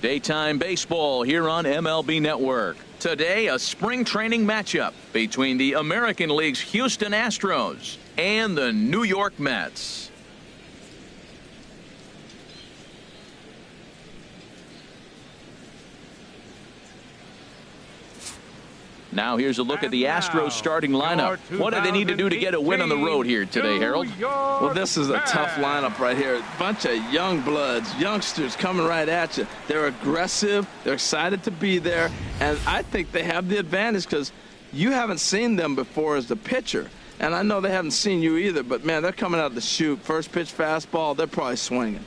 Daytime baseball here on MLB Network. Today, a spring training matchup between the American League's Houston Astros and the New York Mets. Now here's a look at the Astros starting lineup. What do they need to do to get a win on the road here today, Harold? Well, this is a tough lineup right here. A bunch of young bloods, youngsters coming right at you. They're aggressive. They're excited to be there. And I think they have the advantage because you haven't seen them before as the pitcher. And I know they haven't seen you either. But, man, they're coming out of the chute. First pitch fastball, they're probably swinging.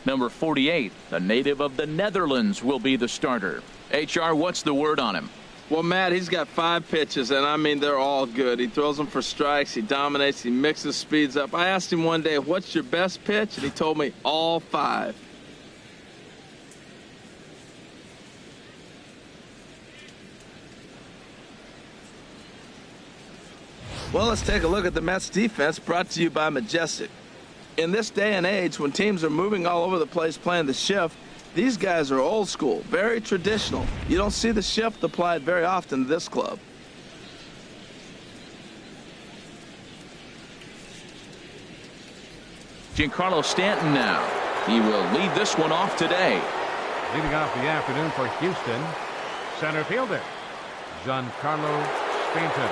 Number 48, a native of the Netherlands, will be the starter. HR, what's the word on him? Well, Matt, he's got 5 pitches, and I mean, they're all good. He throws them for strikes. He dominates. He mixes speeds up. I asked him one day, what's your best pitch? And he told me all 5. Well, let's take a look at the Mets defense, brought to you by Majestic. In this day and age, when teams are moving all over the place playing the shift, these guys are old school, very traditional. You don't see the shift applied very often to this club. Giancarlo Stanton now. He will lead this one off today. Leading off the afternoon for Houston, center fielder, Giancarlo Stanton.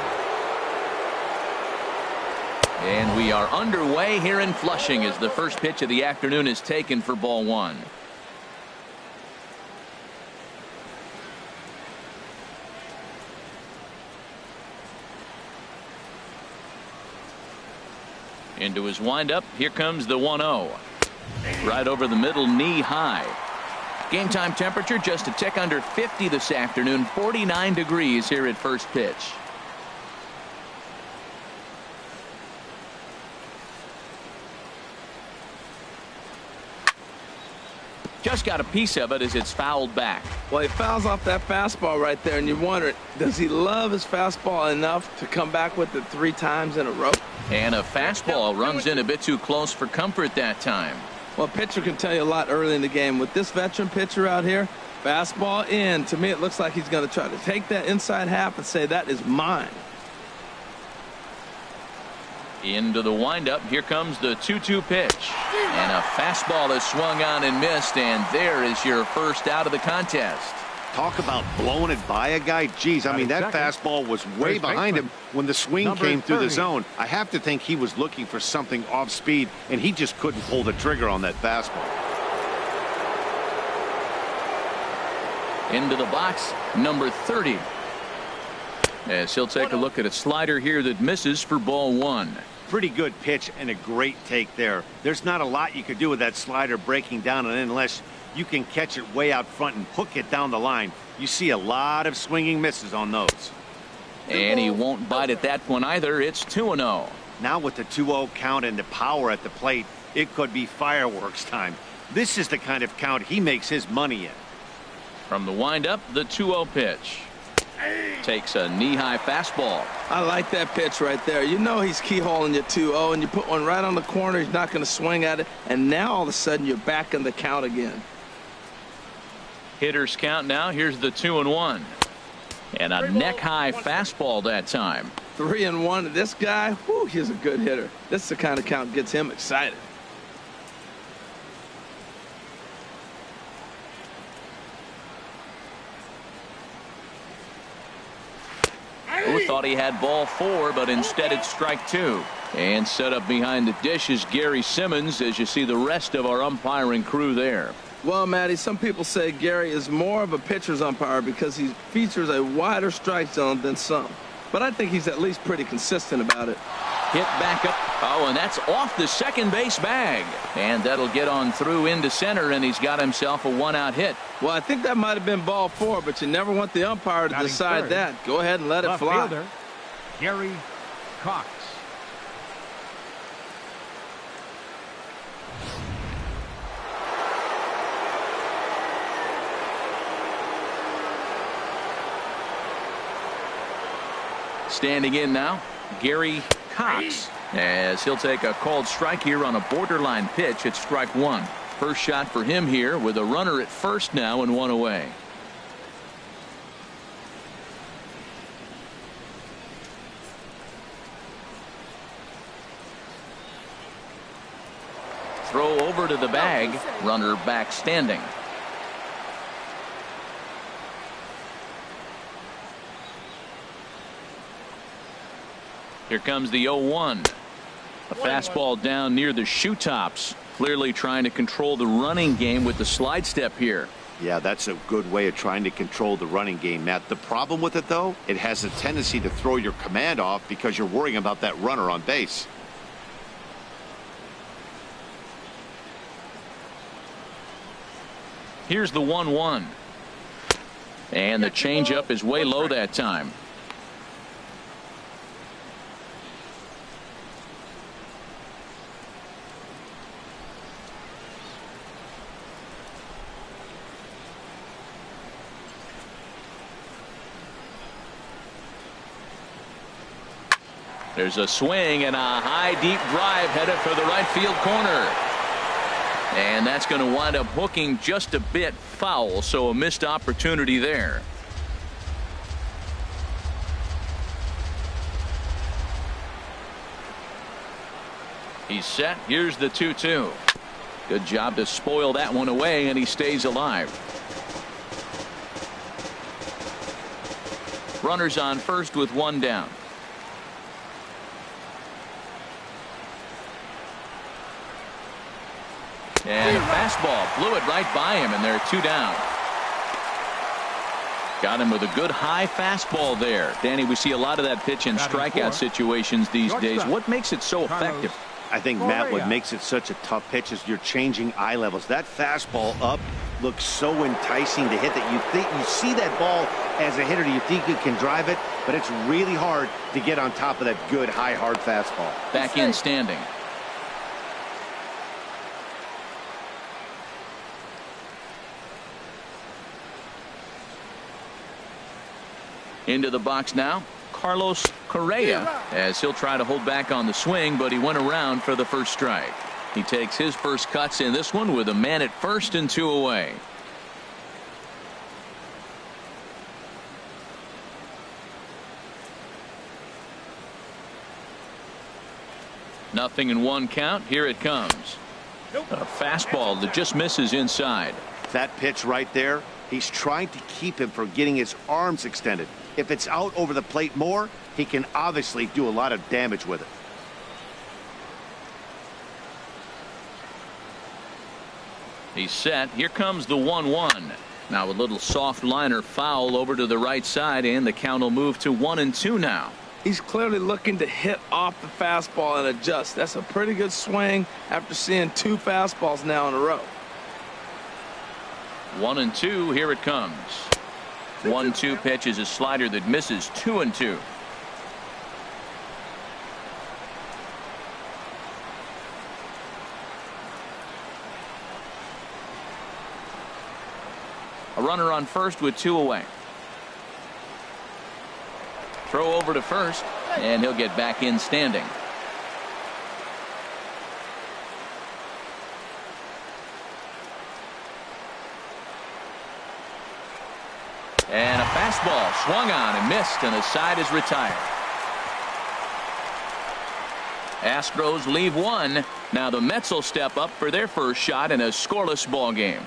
And we are underway here in Flushing as the first pitch of the afternoon is taken for ball 1. Into his windup. Here comes the 1-0. Right over the middle, knee high. Game time temperature just a tick under 50 this afternoon. 49 degrees here at first pitch. Just got a piece of it as it's fouled back. Well, he fouls off that fastball right there, and you wonder, does he love his fastball enough to come back with it 3 times in a row? And a fastball runs in a bit too close for comfort that time. Well, a pitcher can tell you a lot early in the game. With this veteran pitcher out here, fastball in, to me it looks like he's going to try to take that inside half and say, that is mine. Into the windup. Here comes the 2-2 pitch. And a fastball is swung on and missed, and there is your first out of the contest. Talk about blowing it by a guy. Geez, I mean, that fastball was way behind him when the swing came through the zone. I have to think he was looking for something off speed, and he just couldn't pull the trigger on that fastball. Into the box, number 30. As he'll take a look at a slider here that misses for ball 1. Pretty good pitch and a great take there. There's not a lot you could do with that slider breaking down, and unless you can catch it way out front and hook it down the line, you see a lot of swinging misses on those. And he won't bite at that one either. It's 2-0. Now with the 2-0 count and the power at the plate, it could be fireworks time. This is the kind of count he makes his money in. From the windup, the 2-0 pitch. Takes a knee-high fastball. I like that pitch right there. You know he's keyholing your 2-0, and you put one right on the corner. He's not going to swing at it, and now all of a sudden you're back in the count again. Hitters count now. Here's the 2-1. And a neck-high fastball that time. 3-1. This guy, whew, he's a good hitter. This is the kind of count gets him excited. Who thought he had ball 4, but instead it's strike 2. And set up behind the dish is Gary Simmons, as you see the rest of our umpiring crew there. Well, Matty, some people say Gary is more of a pitcher's umpire because he features a wider strike zone than some. But I think he's at least pretty consistent about it. Hit back up. Oh, and that's off the second base bag. And that'll get on through into center, and he's got himself a 1-out hit. Well, I think that might have been ball 4, but you never want the umpire to decide that. Go ahead and let it fly. Fielder, Gary Cox. Standing in now, Gary Cox, as he'll take a called strike here on a borderline pitch at strike 1. First shot for him here with a runner at first now and one away. Throw over to the bag. Runner back standing. Here comes the 0-1. A fastball down near the shoe tops. Clearly trying to control the running game with the slide step here. Yeah, that's a good way of trying to control the running game, Matt. The problem with it, though, it has a tendency to throw your command off because you're worrying about that runner on base. Here's the 1-1. And the changeup is way low that time. There's a swing and a high deep drive headed for the right field corner. And that's going to wind up hooking just a bit foul, so a missed opportunity there. He's set. Here's the 2-2. Good job to spoil that one away, and he stays alive. Runners on first with one down. And a fastball blew it right by him, and they're two down. Got him with a good high fastball there. Danny, we see a lot of that pitch in strikeout situations these days. What makes it so effective? I think, Matt, what makes it such a tough pitch is you're changing eye levels. That fastball up looks so enticing to hit that you see that ball as a hitter, you think you can drive it, but it's really hard to get on top of that good high hard fastball. Back in standing. Into the box now, Carlos Correa, as he'll try to hold back on the swing, but he went around for the first strike. He takes his first cuts in this one with a man at first and two away. Nothing in one count. Here it comes. A fastball that just misses inside. That pitch right there, he's trying to keep him from getting his arms extended. If it's out over the plate more, he can obviously do a lot of damage with it. He's set. Here comes the 1-1. Now a little soft liner foul over to the right side, and the count will move to 1-2 now. He's clearly looking to hit off the fastball and adjust. That's a pretty good swing after seeing two fastballs now in a row. 1-2. Here it comes. 1-2 pitch is a slider that misses. 2-2. A runner on first with two away. Throw over to first, and he'll get back in standing. And a fastball swung on and missed, and the side is retired. Astros leave one. Now the Mets will step up for their first shot in a scoreless ball game.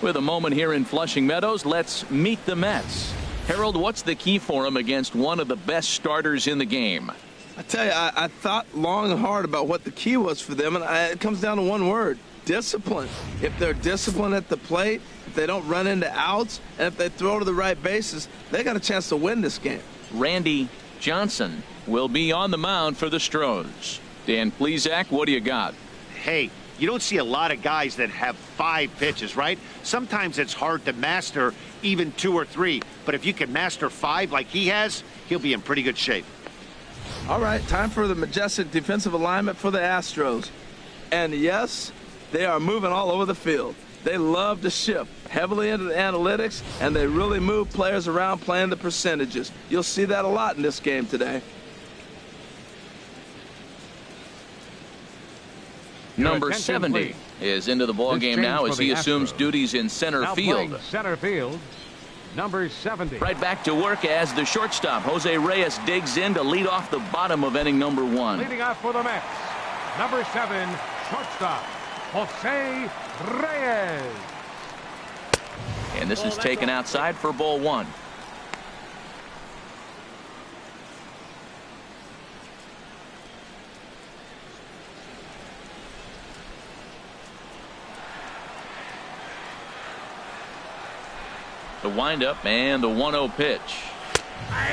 With a moment here in Flushing Meadows, let's meet the Mets. Harold, what's the key for them against one of the best starters in the game? I tell you, I thought long and hard about what the key was for them, and it comes down to one word: discipline. If they're disciplined at the plate, if they don't run into outs, and if they throw to the right bases, they got a chance to win this game. Randy Johnson will be on the mound for the Astros. Dan Plesac, what do you got? Hey, you don't see a lot of guys that have 5 pitches, right? Sometimes it's hard to master even 2 or 3, but if you can master 5 like he has, he'll be in pretty good shape. All right, time for the majestic defensive alignment for the Astros. And yes, they are moving all over the field. They love to shift heavily into the analytics, and they really move players around playing the percentages. You'll see that a lot in this game today. Number 70 is into the ball game now as he assumes duties in center field. Center field, number 70. Right back to work as the shortstop, Jose Reyes, digs in to lead off the bottom of inning number 1. Leading off for the Mets, number 7, shortstop, Jose Reyes. And this is taken outside for ball 1. The windup and the 1-0 pitch.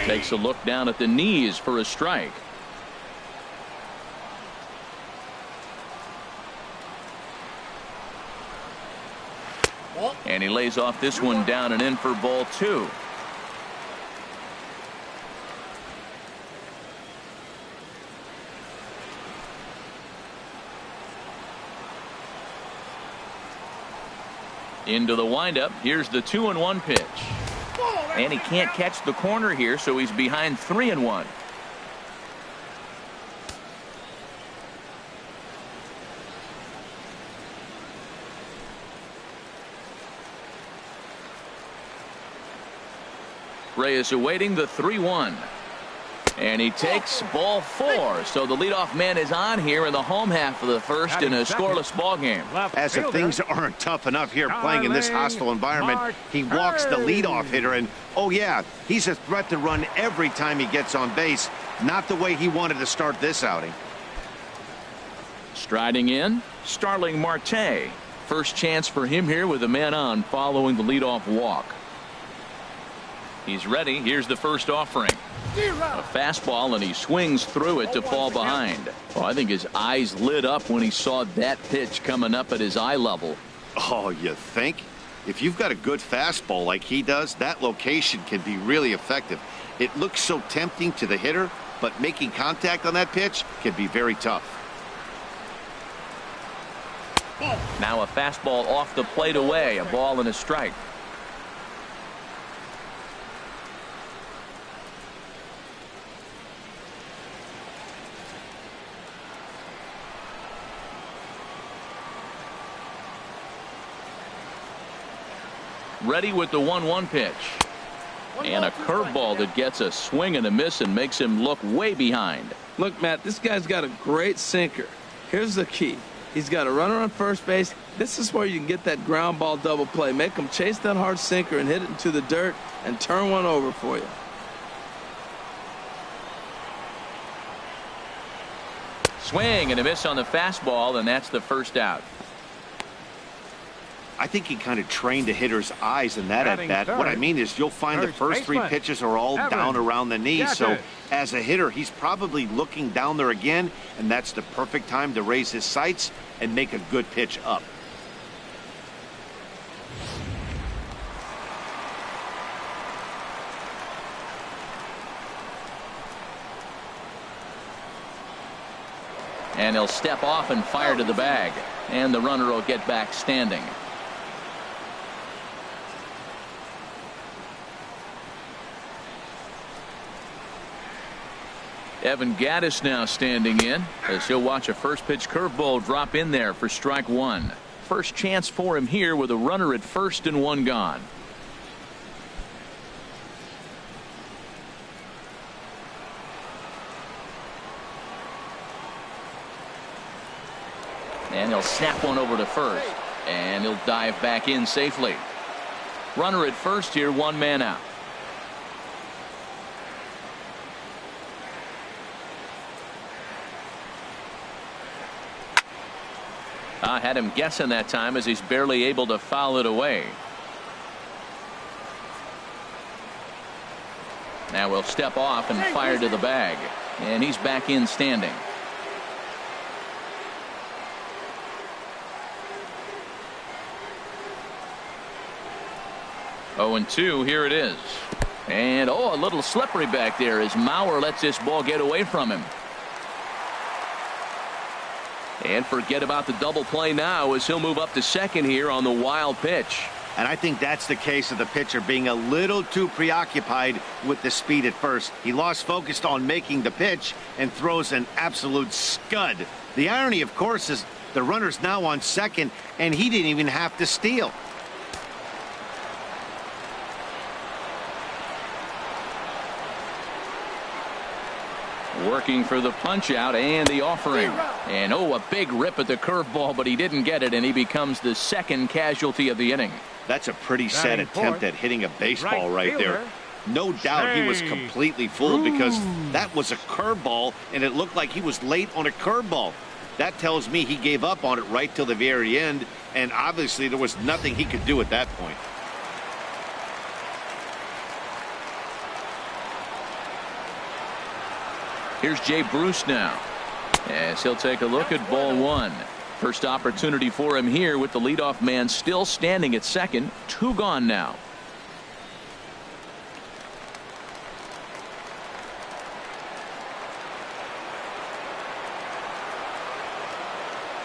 Takes a look down at the knees for a strike. And he lays off this one down and in for ball 2. Into the windup. Here's the 2-1 pitch. And he can't catch the corner here, so he's behind 3-1. Reyes awaiting the 3-1. And he takes ball 4. So the leadoff man is on here in the home half of the first in a scoreless ball game. As if things aren't tough enough here playing in this hostile environment, he walks the leadoff hitter, and oh yeah, he's a threat to run every time he gets on base. Not the way he wanted to start this outing. Striding in, Starling Marte. First chance for him here with a man on following the leadoff walk. He's ready. Here's the first offering. A fastball, and he swings through it to fall behind. Oh, I think his eyes lit up when he saw that pitch coming up at his eye level. Oh, you think? If you've got a good fastball like he does, that location can be really effective. It looks so tempting to the hitter, but making contact on that pitch can be very tough. Now a fastball off the plate away, a ball and a strike. Ready with the 1-1 pitch. And a curveball that gets a swing and a miss and makes him look way behind. Look, Matt, this guy's got a great sinker. Here's the key. He's got a runner on first base. This is where you can get that ground ball double play. Make him chase that hard sinker and hit it into the dirt and turn one over for you. Swing and a miss on the fastball, and that's the first out. I think he kind of trained the hitter's eyes in that at bat. What I mean is you'll find the first 3 pitches are all down around the knees. So as a hitter, he's probably looking down there again, and that's the perfect time to raise his sights and make a good pitch up. And he'll step off and fire to the bag. And the runner will get back standing. Evan Gattis now standing in as he'll watch a first pitch curveball drop in there for strike 1. First chance for him here with a runner at first and 1 gone. And he'll snap one over to first, and he'll dive back in safely. Runner at first here, 1 man out. I had him guessing that time as he's barely able to foul it away. Now we'll step off and fire to the bag, and he's back in standing. Oh, and 2, here it is. And oh, a little slippery back there as Mauer lets this ball get away from him. And forget about the double play now as he'll move up to second here on the wild pitch. And I think that's the case of the pitcher being a little too preoccupied with the speed at first. He lost focus on making the pitch and throws an absolute scud. The irony, of course, is the runner's now on second, and he didn't even have to steal. Working for the punch out and the offering. And a big rip at the curveball, but he didn't get it, and he becomes the second casualty of the inning. That's a pretty sad attempt at hitting a baseball right there. No doubt he was completely fooled because that was a curveball, and it looked like he was late on a curveball. That tells me he gave up on it right till the very end, and obviously there was nothing he could do at that point. Here's Jay Bruce now, as he'll take a look at ball one. First opportunity for him here with the leadoff man still standing at second. 2 gone now.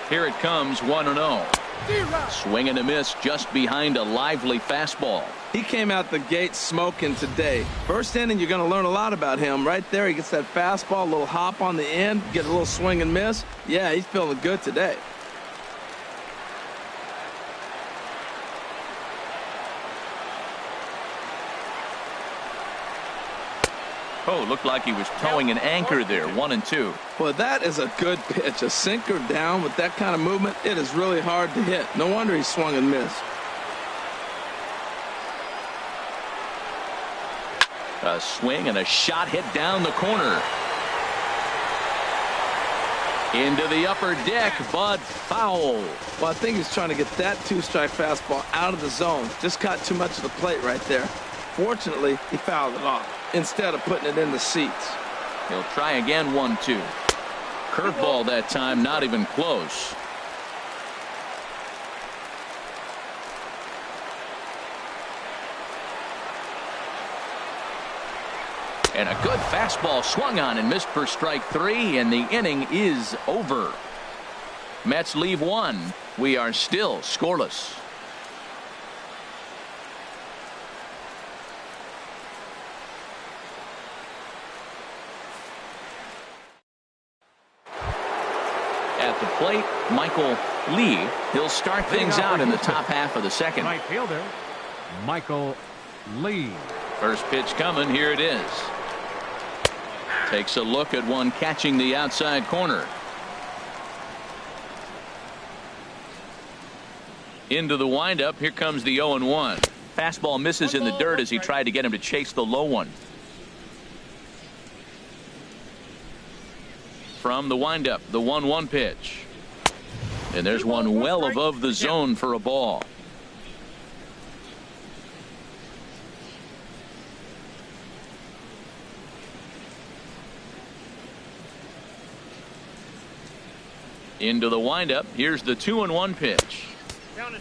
Here it comes, 1-0. Swing and a miss just behind a lively fastball. He came out the gate smoking today. First inning, you're going to learn a lot about him. Right there, he gets that fastball, a little hop on the end, get a little swing and miss. Yeah, he's feeling good today. Looked like he was towing an anchor there. 1-2. Well, that is a good pitch. A sinker down with that kind of movement, it is really hard to hit. No wonder he swung and missed. A swing and a shot hit down the corner. Into the upper deck, but foul. Well, I think he's trying to get that 2-strike fastball out of the zone. Just caught too much of the plate right there. Fortunately, he fouled it off instead of putting it in the seats. He'll try again. 1-2. Curveball that time, not even close. And a good fastball swung on and missed for strike 3, and the inning is over. Mets leave 1. We are still scoreless. At the plate, Michael Lee. He'll start things out in the top half of the second. Right fielder, Michael Lee. First pitch coming. Here it is. Takes a look at one catching the outside corner. Into the windup. Here comes the 0-1. Fastball misses in the dirt as he tried to get him to chase the low one. From the windup, the 1-1 pitch. And there's one well above the zone for a ball. Into the windup. Here's the 2-1 pitch.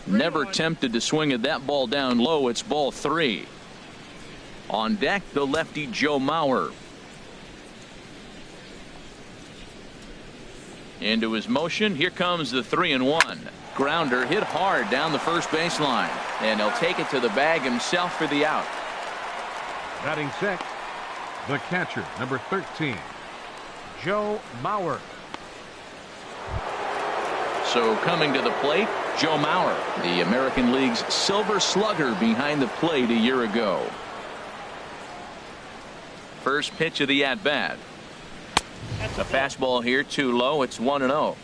Never tempted to swing at that ball down low. It's ball 3. On deck, the lefty Joe Mauer. Into his motion. Here comes the 3-1. Grounder hit hard down the first baseline, and he'll take it to the bag himself for the out. Batting sixth, the catcher, number 13, Joe Mauer. So coming to the plate, Joe Mauer, the American League's Silver Slugger behind the plate a year ago. First pitch of the at-bat. A fastball here, too low. It's 1-0.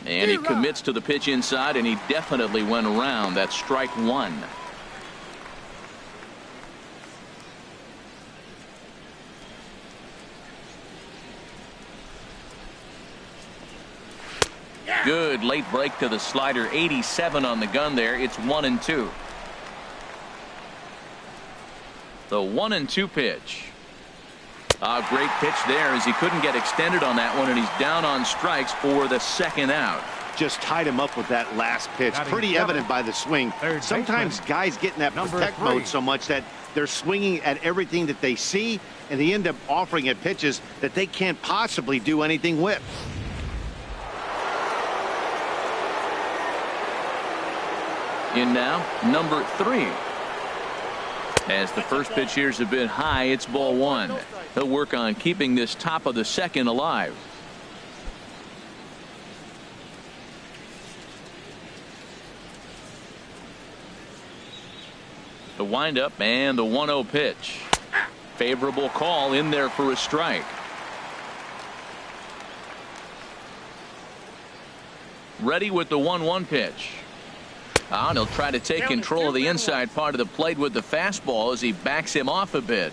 And he commits to the pitch inside, and he definitely went around. That's strike 1. Good late break to the slider. 87 on the gun there. It's 1-2. The 1-2 pitch. A great pitch there as he couldn't get extended on that one, and he's down on strikes for the second out. Just tied him up with that last pitch. Pretty evident by the swing. Sometimes guys get in that protect mode so much that they're swinging at everything that they see, and they end up offering at pitches that they can't possibly do anything with. In now, number 3. As the first pitch here's a bit high, it's ball 1. He'll work on keeping this top of the second alive. The windup and the 1-0 pitch. Favorable call in there for a strike. Ready with the 1-1 pitch. And he'll try to take control of the inside part of the plate with the fastball as he backs him off a bit.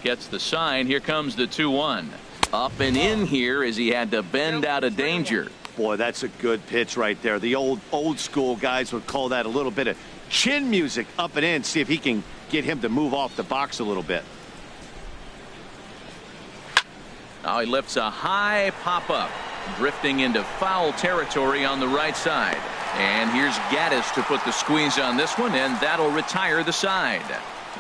Gets the sign. Here comes the 2-1. Up and in here as he had to bend out of danger. Boy, that's a good pitch right there. The old school guys would call that a little bit of chin music, up and in. See if he can get him to move off the box a little bit. Now he lifts a high pop-up, drifting into foul territory on the right side. And here's Gaddis to put the squeeze on this one, and that'll retire the side.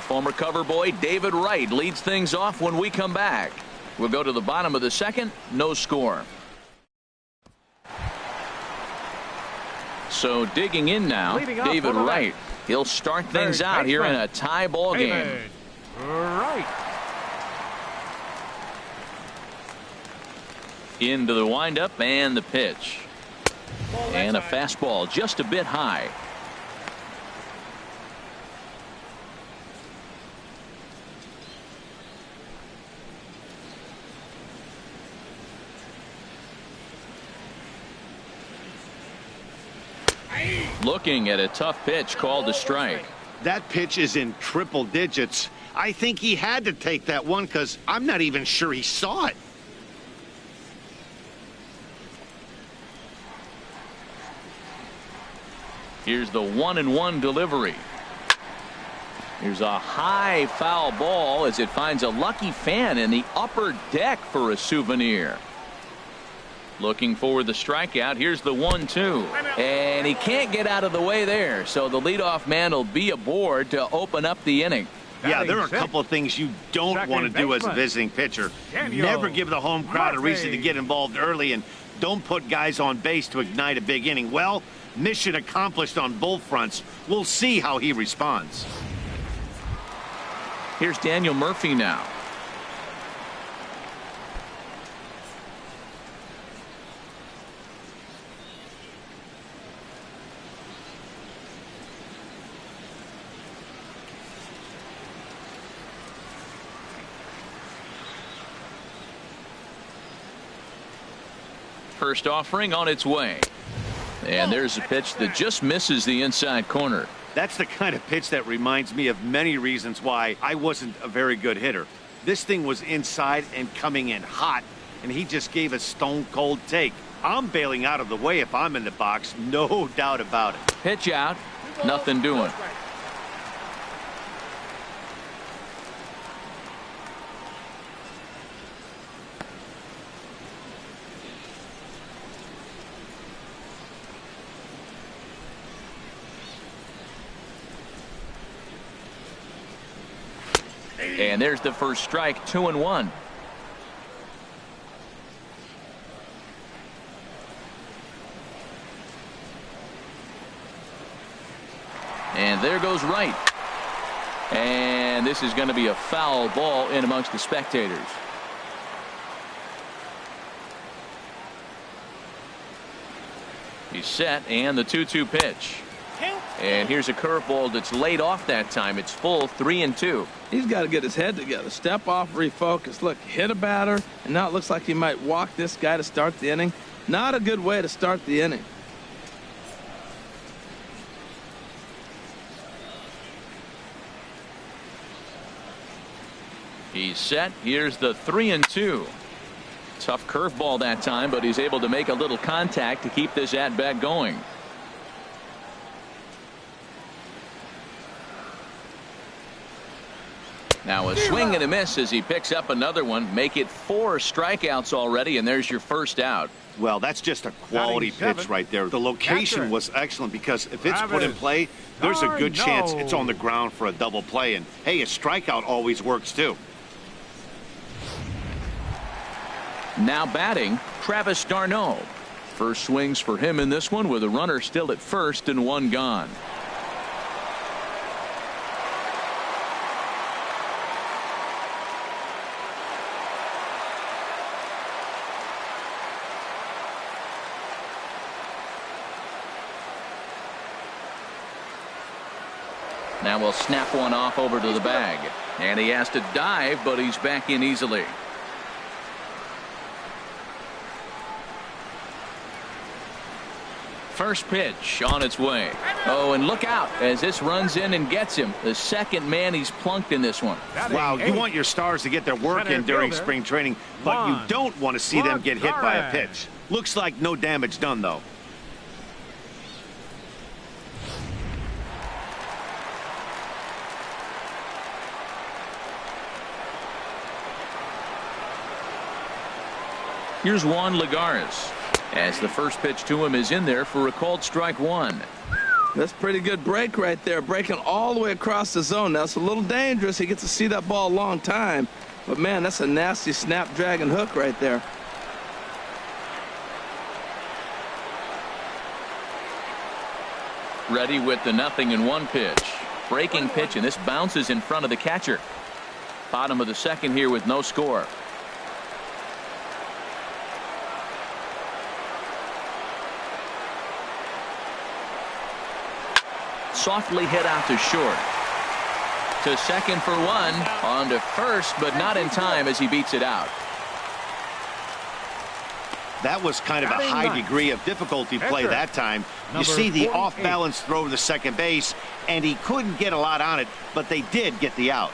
Former cover boy David Wright leads things off when we come back. We'll go to the bottom of the second, no score. So digging in now, David Wright. He'll start things out here in a tie ball game. Right. Into the windup and the pitch. And a fastball just a bit high. Looking at a tough pitch called a strike. That pitch is in triple digits. I think he had to take that one because I'm not even sure he saw it. Here's the 1-1 delivery. Here's a high foul ball as it finds a lucky fan in the upper deck for a souvenir. Looking for the strikeout. Here's the 1-2. And he can't get out of the way there. So the leadoff man will be aboard to open up the inning. Yeah, there are a couple of things you don't want to do as a visiting pitcher. Never give the home crowd a reason to get involved early, and don't put guys on base to ignite a big inning. Well, mission accomplished on both fronts. We'll see how he responds. Here's Daniel Murphy now. First offering on its way. And there's a pitch that just misses the inside corner. That's the kind of pitch that reminds me of many reasons why I wasn't a very good hitter. This thing was inside and coming in hot, and he just gave a stone cold take. I'm bailing out of the way if I'm in the box, no doubt about it. Pitch out, nothing doing. And there's the first strike, 2-1. And there goes Wright. And this is going to be a foul ball in amongst the spectators. He's set, and the 2-2 pitch. And here's a curveball that's laid off that time. It's full, 3-2. He's got to get his head together. Step off, refocus. Look, hit a batter, and now it looks like he might walk this guy to start the inning. Not a good way to start the inning. He's set. Here's the 3-2. Tough curveball that time, but he's able to make a little contact to keep this at bat going. Now a swing and a miss as he picks up another one. Make it 4 strikeouts already, and there's your first out. Well, that's just a quality pitch right there. The location was excellent because if it's put in play, there's a good chance it's on the ground for a double play. And, hey, a strikeout always works, too. Now batting, Travis d'Arnaud. First swings for him in this one with a runner still at first and 1 gone. Now we'll snap one off over to the bag. And he has to dive, but he's back in easily. First pitch on its way. Oh, and look out as this runs in and gets him. The second man he's plunked in this one. Wow, you want your stars to get their work in during spring training, but you don't want to see them get hit by a pitch. Looks like no damage done, though. Here's Juan Lagares as the first pitch to him is in there for a called strike 1. That's pretty good break right there, breaking all the way across the zone. Now it's a little dangerous. He gets to see that ball a long time, but man, that's a nasty snapdragon hook right there. Ready with the 0-1 pitch. Breaking pitch, and this bounces in front of the catcher. Bottom of the second here with no score. Softly hit out to short. To second for 1. On to first, but not in time as he beats it out. That was kind of a high degree of difficulty play that time. You see the off-balance throw to second base, and he couldn't get a lot on it, but they did get the out.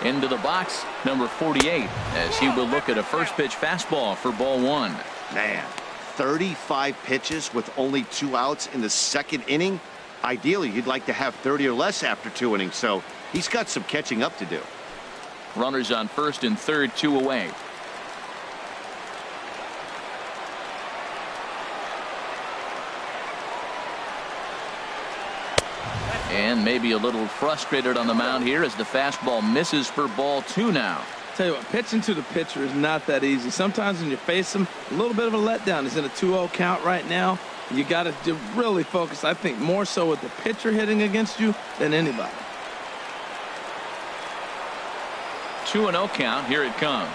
Into the box, number 48, as he will look at a first pitch fastball for ball 1. Man, 35 pitches with only 2 outs in the second inning. Ideally, you'd like to have 30 or less after 2 innings, so he's got some catching up to do. Runners on first and third, 2 away. And maybe a little frustrated on the mound here as the fastball misses for ball 2 now. Tell you what, pitching to the pitcher is not that easy. Sometimes when you face him, a little bit of a letdown. He's in a 2-0 count right now. You got to really focus, I think, more so with the pitcher hitting against you than anybody. 2-0 count. Here it comes.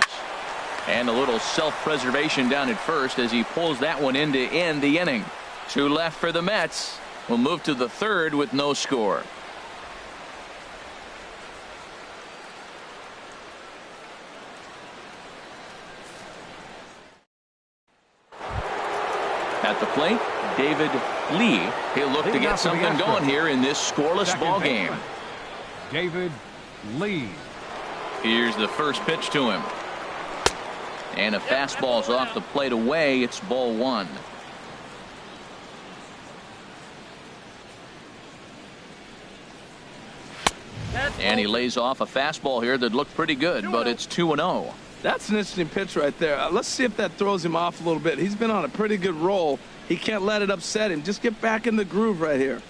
And a little self-preservation down at first as he pulls that one in to end the inning. 2 left for the Mets. We'll move to the third with no score. At the plate, David Lee. He'll look to get something going here in this scoreless ball game. David Lee. Here's the first pitch to him. And a fastball's off the plate away. It's ball 1. And he lays off a fastball here that looked pretty good, but it's 2-0. That's an interesting pitch right there. Let's see if that throws him off a little bit. He's been on a pretty good roll. He can't let it upset him. Just get back in the groove right here.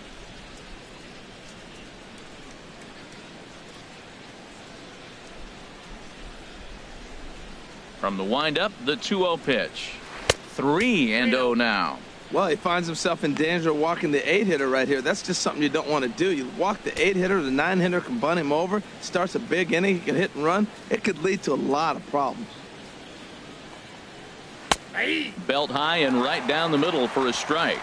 From the windup, the 2-0 pitch. 3-0 now. Well, he finds himself in danger of walking the 8-hitter right here. That's just something you don't want to do. You walk the 8-hitter, the 9-hitter can bunt him over, starts a big inning, he can hit and run. It could lead to a lot of problems. Belt high and right down the middle for a strike.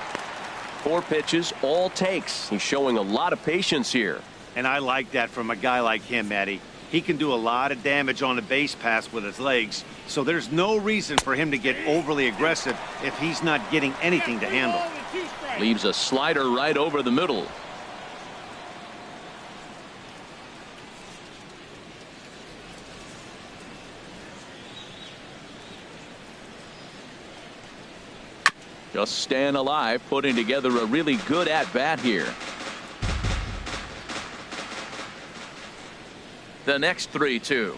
4 pitches, all takes. He's showing a lot of patience here. And I like that from a guy like him, Matty. He can do a lot of damage on a base pass with his legs, so there's no reason for him to get overly aggressive if he's not getting anything to handle. Leaves a slider right over the middle. Just staying alive, putting together a really good at-bat here. The next 3-2.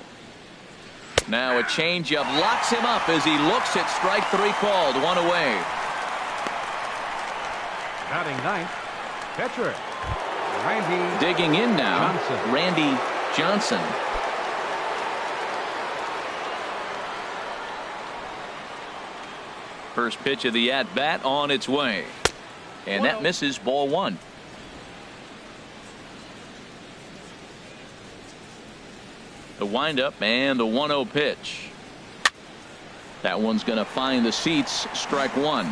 Now a changeup locks him up as he looks at strike 3 called. 1 away. Batting ninth, pitcher Randy. Digging in now, Johnson. Randy Johnson. First pitch of the at-bat on its way. And that misses, ball 1. The windup and the 1-0 pitch. That one's going to find the seats. Strike 1.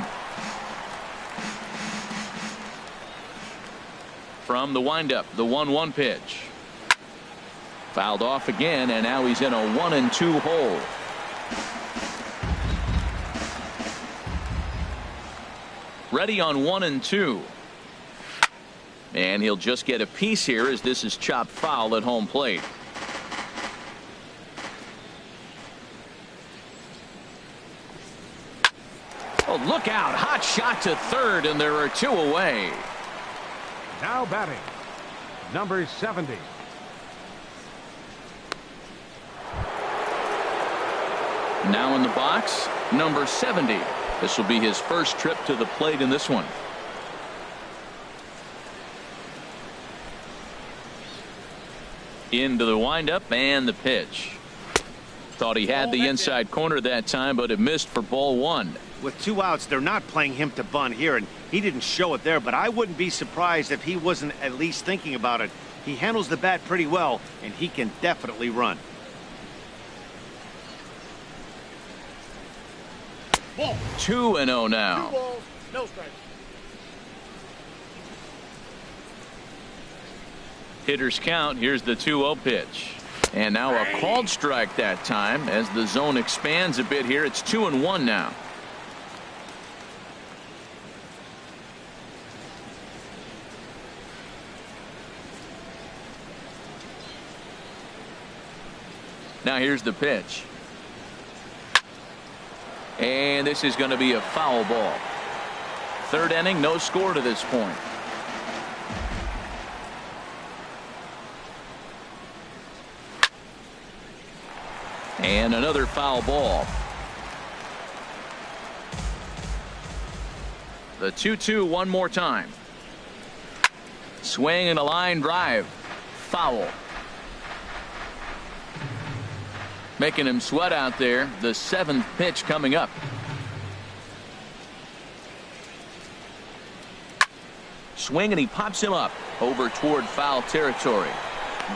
From the windup, the 1-1 pitch. Fouled off again, and now he's in a 1-2 hole. Ready on 1-2. And he'll just get a piece here as this is chopped foul at home plate. Oh, look out. Hot shot to third, and there are 2 away. Now batting, number 70. Now in the box, number 70. This will be his first trip to the plate in this one. Into the windup and the pitch. Thought he had the inside corner that time, but it missed for ball 1. With 2 outs, they're not playing him to bunt here, and he didn't show it there, but I wouldn't be surprised if he wasn't at least thinking about it. He handles the bat pretty well, and he can definitely run. 2-0 now. 2 balls, no strikes. Hitters count. Here's the 2-0 pitch. And now a called strike that time as the zone expands a bit here. It's 2-1 now. Now here's the pitch. And this is going to be a foul ball. Third inning, no score to this point. And another foul ball. The 2-2 one more time. Swing and a line drive. Foul. Making him sweat out there. The 7th pitch coming up. Swing and he pops him up over toward foul territory.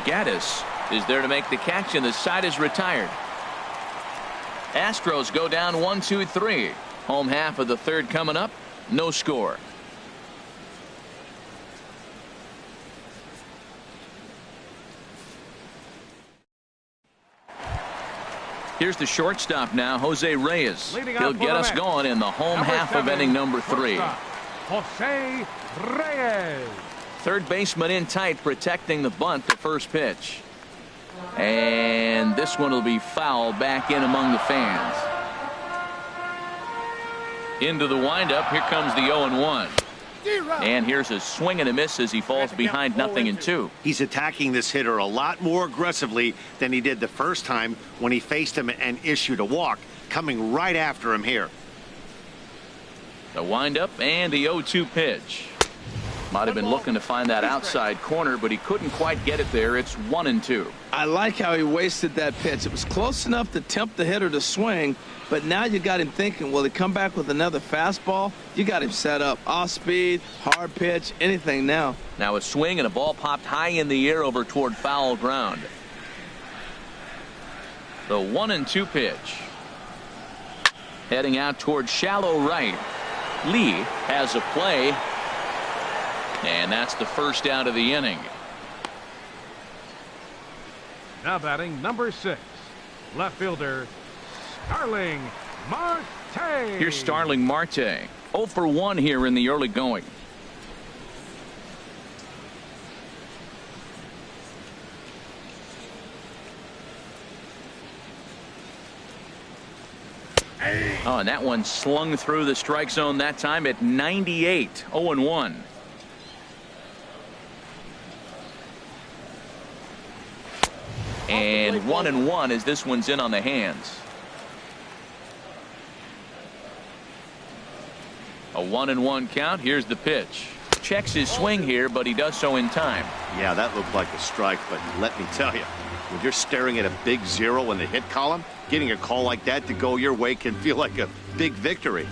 Gaddis is there to make the catch, and the side is retired. Astros go down 1-2-3. Home half of the 3rd coming up. No score. Here's the shortstop now, Jose Reyes. He'll get us going in the home half of inning number 3. Jose Reyes. Third baseman in tight, protecting the bunt, the first pitch. And this one will be foul back in among the fans. Into the windup. Here comes the 0-1. And here's a swing and a miss as he falls behind 0-2. He's attacking this hitter a lot more aggressively than he did the first time when he faced him and issued a walk, coming right after him here. The windup and the 0-2 pitch. Might have been looking to find that outside corner, but he couldn't quite get it there. It's 1-2. I like how he wasted that pitch. It was close enough to tempt the hitter to swing, but now you got him thinking, will he come back with another fastball? You got him set up. Off speed, hard pitch, anything now. Now a swing and a ball popped high in the air over toward foul ground. The 1-2 pitch. Heading out toward shallow right. Lee has a play. And that's the first out of the inning. Now batting number 6. Left fielder Starling Marte. Here's Starling Marte. 0 for 1 here in the early going. Oh, and that one slung through the strike zone that time at 98. 0-1. And 1-1 as this one's in on the hands. A 1-1 count. Here's the pitch. Checks his swing here, but he does so in time. Yeah, that looked like a strike, but let me tell you, when you're staring at a big 0 in the hit column, getting a call like that to go your way can feel like a big victory.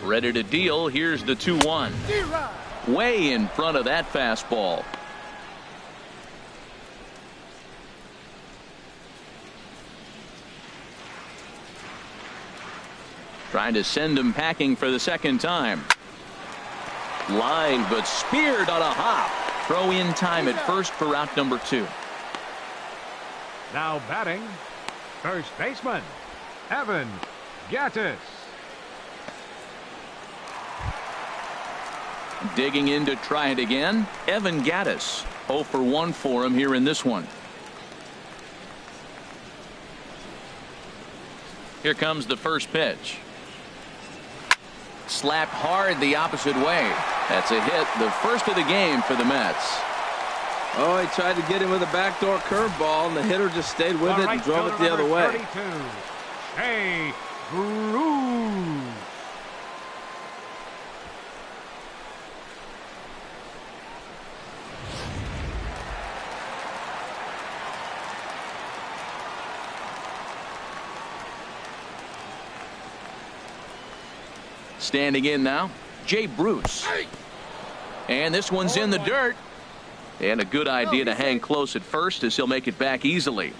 Ready to deal. Here's the 2-1. Way in front of that fastball. Trying to send him packing for the second time. Line, but speared on a hop. Throw in time at first for out number 2. Now batting, first baseman, Evan Gattis. Digging in to try it again. Evan Gattis. 0 for 1 for him here in this one. Here comes the first pitch. Slapped hard the opposite way. That's a hit, the first of the game for the Mets. Oh, he tried to get him with a backdoor curveball, and the hitter just stayed with it and drove it the other way. 32, Hey, Bruce. Standing in now, Jay Bruce. And this one's in the dirt. And a good idea to hang close at first as he'll make it back easily.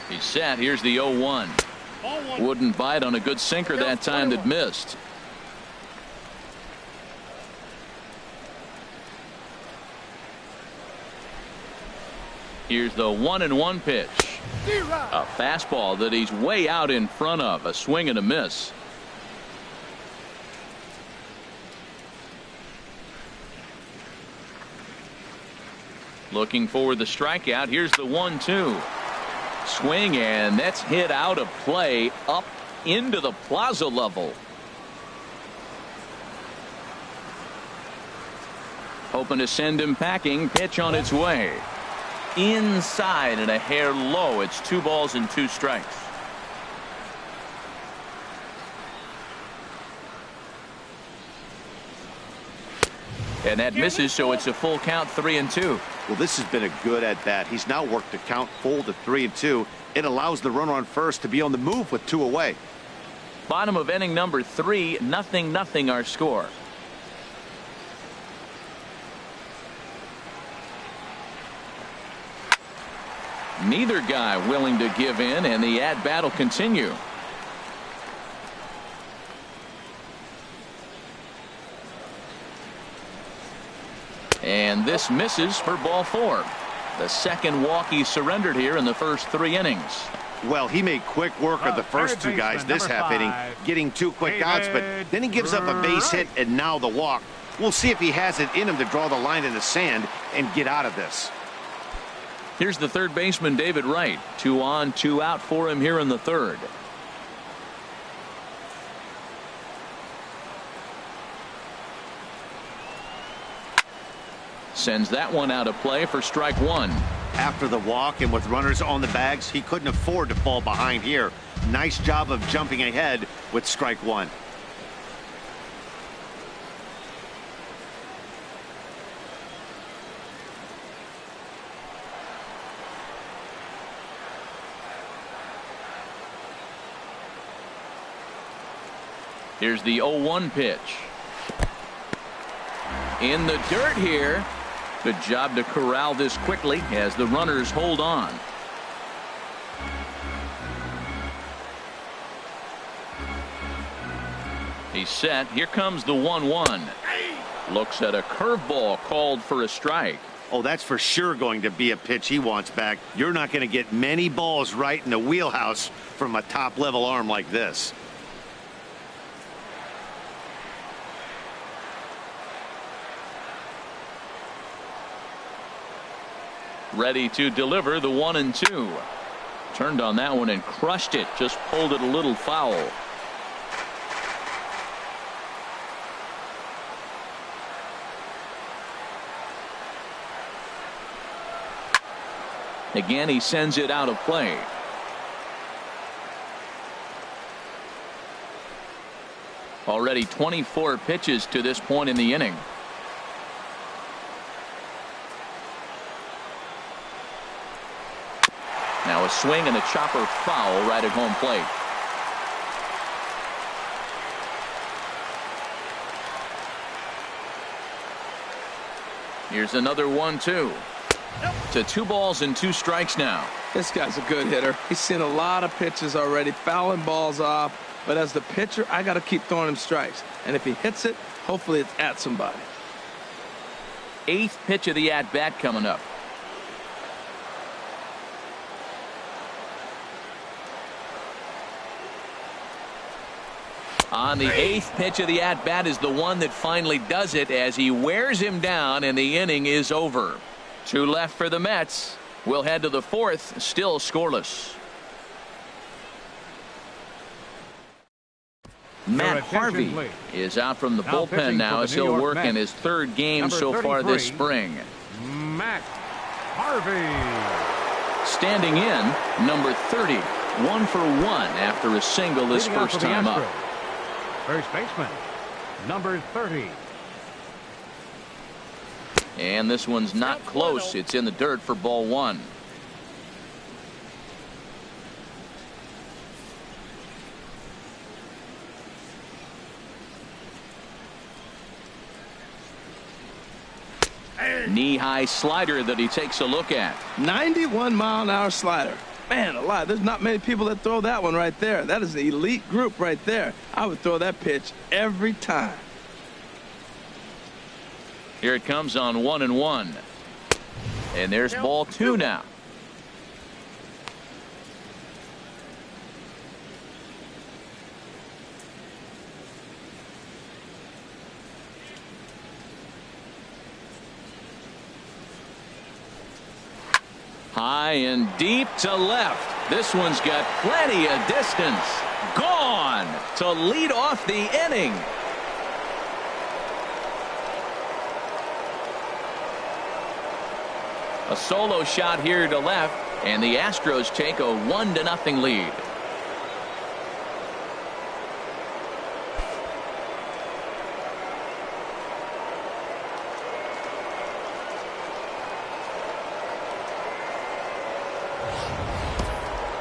He's set. Here's the 0-1. Wouldn't bite on a good sinker that time that missed. Here's the 1-1 pitch. A fastball that he's way out in front of. A swing and a miss. Looking for the strikeout. Here's the 1-2. Swing, and that's hit out of play up into the plaza level. Hoping to send him packing. Pitch on its way. Inside and a hair low. It's 2 balls and 2 strikes. And that misses, so it's a full count, 3-2. Well, this has been a good at bat. He's now worked the count full to 3-2. It allows the runner on first to be on the move with 2 away. Bottom of inning number 3, 0-0 our score. Neither guy willing to give in, and the at-bat will continue. And this misses for ball 4. The second walk he surrendered here in the first 3 innings. Well, he made quick work of the first 2 guys this half inning, getting 2 quick outs, but then he gives up a base hit and now the walk. We'll see if he has it in him to draw the line in the sand and get out of this. Here's the third baseman, David Wright. 2 on, 2 out for him here in the third. Sends that one out of play for strike 1. After the walk and with runners on the bags, he couldn't afford to fall behind here. Nice job of jumping ahead with strike 1. Here's the 0-1 pitch. In the dirt here. Good job to corral this quickly as the runners hold on. He's set. Here comes the 1-1. Looks at a curveball called for a strike. Oh, that's for sure going to be a pitch he wants back. You're not going to get many balls right in the wheelhouse from a top-level arm like this. ready to deliver the 1-2. Turned on that one and crushed it. Just pulled it a little foul. Again, he sends it out of play. Already 24 pitches to this point in the inning. Now a swing and a chopper foul right at home plate. Here's another 1-2. To 2 balls and 2 strikes now. This guy's a good hitter. He's seen a lot of pitches already, fouling balls off. But as the pitcher, I got to keep throwing him strikes. And if he hits it, hopefully it's at somebody. 8th pitch of the at-bat coming up. On the 8th pitch of the at-bat is the one that finally does it as he wears him down and the inning is over. 2 left for the Mets. We'll head to the 4th, still scoreless. Matt Harvey is out from the bullpen now as he'll work in his 3rd game so far this spring. Matt Harvey. Standing in, number 30, 1 for 1 after a single this first time up. First baseman, number 30. And this one's not close. It's in the dirt for ball 1. Knee-high slider that he takes a look at. 91-mile-an-hour slider. Man alive, there's not many people that throw that one right there. That is an elite group right there. I would throw that pitch every time. Here it comes on 1-1. And there's ball 2 now. High and deep to left. This one's got plenty of distance. Gone to lead off the inning. A solo shot here to left, and the Astros take a 1-0 lead.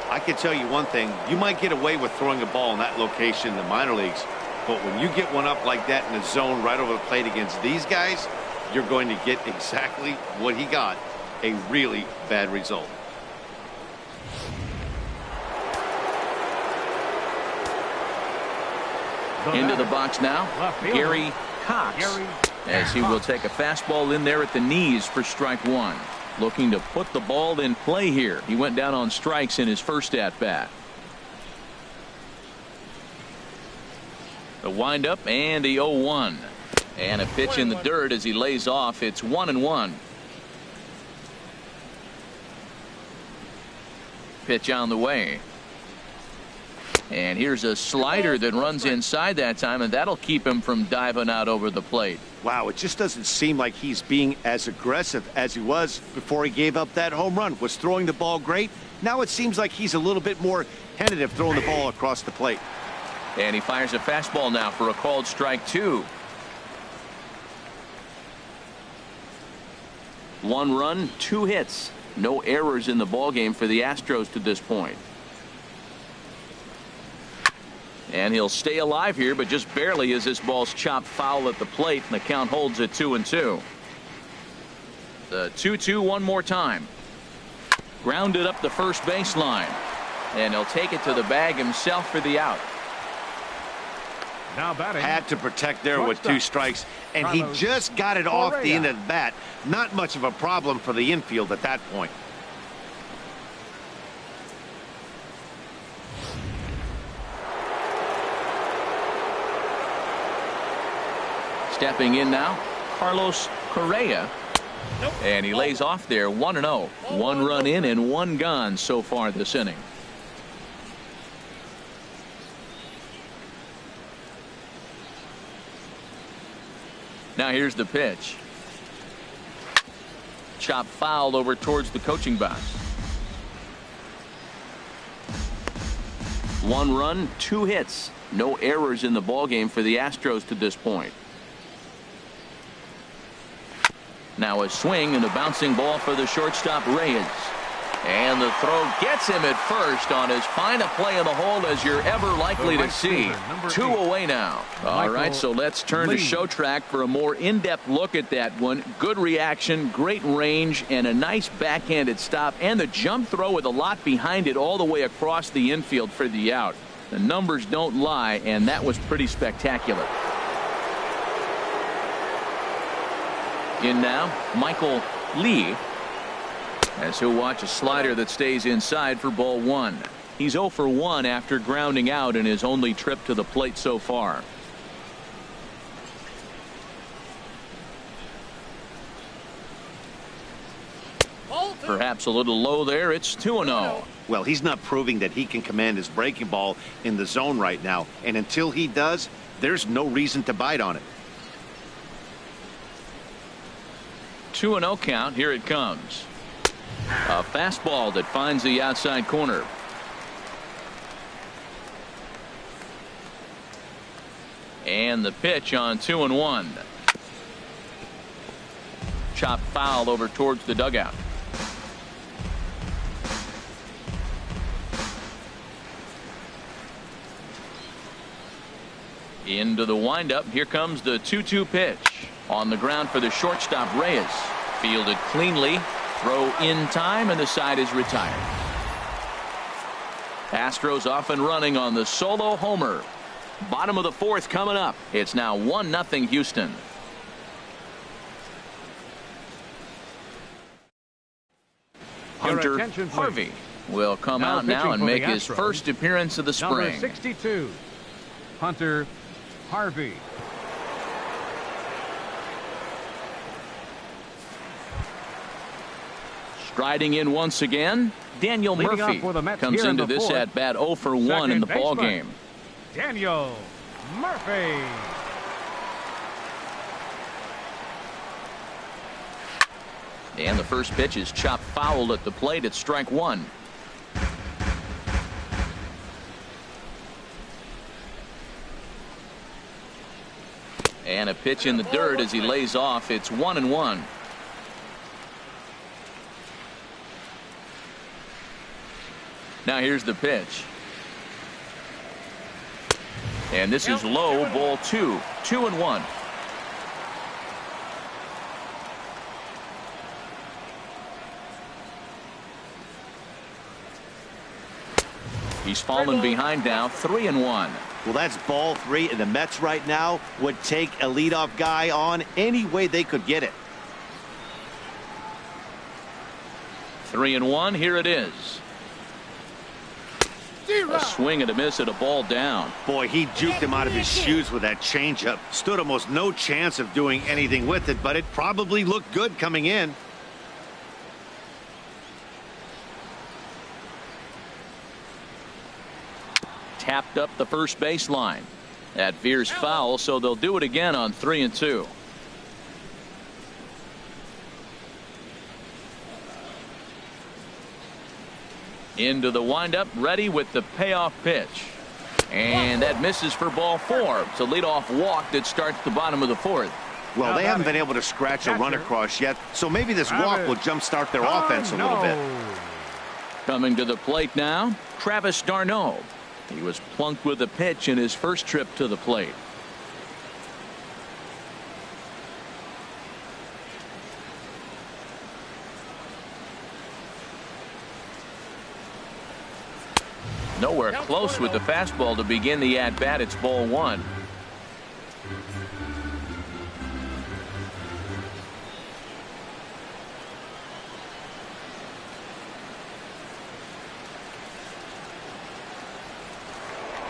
I can tell you one thing. You might get away with throwing a ball in that location in the minor leagues, but when you get one up like that in the zone right over the plate against these guys, you're going to get exactly what he got. A really bad result. Into the box now, Gary Cox, as he will take a fastball in there at the knees for strike 1. Looking to put the ball in play here. He went down on strikes in his first at bat. The windup and the 0-1. And a pitch in the dirt as he lays off. It's 1-1. Pitch on the way. And here's a slider that runs inside that time, and that'll keep him from diving out over the plate. Wow, it just doesn't seem like he's being as aggressive as he was before he gave up that home run. Was throwing the ball great. Now it seems like he's a little bit more tentative throwing the ball across the plate. And he fires a fastball now for a called strike 2. 1 run, 2 hits. No errors in the ballgame for the Astros to this point. And he'll stay alive here, but just barely as this ball's chopped foul at the plate, and the count holds at 2-2. The 2-2 one more time. Grounded up the first baseline. And he'll take it to the bag himself for the out. Now batting. Had to protect there with 2 strikes, and he just got it off the end of the bat. Not much of a problem for the infield at that point. Stepping in now, Carlos Correa. And he lays off there 1-0. 1 run in and 1 gone so far this inning. Now here's the pitch. Chop foul over towards the coaching box. 1 run, 2 hits. No errors in the ballgame for the Astros to this point. Now a swing and a bouncing ball for the shortstop Reyes. And the throw gets him at first on as fine a play in the hole as you're ever likely to see. 2 away now. All right, so let's turn to show track for a more in-depth look at that one. Good reaction, great range, and a nice backhanded stop. And the jump throw with a lot behind it all the way across the infield for the out. The numbers don't lie, and that was pretty spectacular. In now, Michael Lee, as he'll watch a slider that stays inside for ball 1. He's 0 for 1 after grounding out in his only trip to the plate so far. Perhaps a little low there. It's 2-0. Well, he's not proving that he can command his breaking ball in the zone right now. And until he does, there's no reason to bite on it. 2-0 count. Here it comes. A fastball that finds the outside corner. And the pitch on 2-1. Chop foul over towards the dugout. Into the windup. Here comes the 2-2 pitch. On the ground for the shortstop Reyes. Fielded cleanly. Throw in time, and the side is retired. Astros off and running on the solo homer. Bottom of the 4th coming up. It's now 1-0 Houston. Hunter Harvey will come out now and make his first appearance of the spring. Number 62, Hunter Harvey. Striding in once again, Daniel Murphy comes into this at bat 0 for 1 in the ball game. Daniel Murphy. And the first pitch is chopped foul at the plate at strike 1. And a pitch in the dirt as he lays off. It's 1-1. Now here's the pitch. And this is low, ball 2. 2-1. He's fallen behind now, 3-1. Well, that's ball 3, and the Mets right now would take a leadoff guy on any way they could get it. 3-1. Here it is. A swing and a miss at a ball down. Boy, he juked him out of his shoes with that changeup. Stood almost no chance of doing anything with it, but it probably looked good coming in. Tapped up the first baseline. That veers foul, so they'll do it again on 3-2. Into the windup, ready with the payoff pitch. And that misses for ball 4. It's a leadoff walk that starts the bottom of the 4th. Well, they haven't been able to scratch a run across yet, so maybe this walk will jumpstart their offense a little bit. Coming to the plate now, Travis d'Arnaud. He was plunked with a pitch in his first trip to the plate. Nowhere close with the fastball to begin the at-bat. It's ball 1.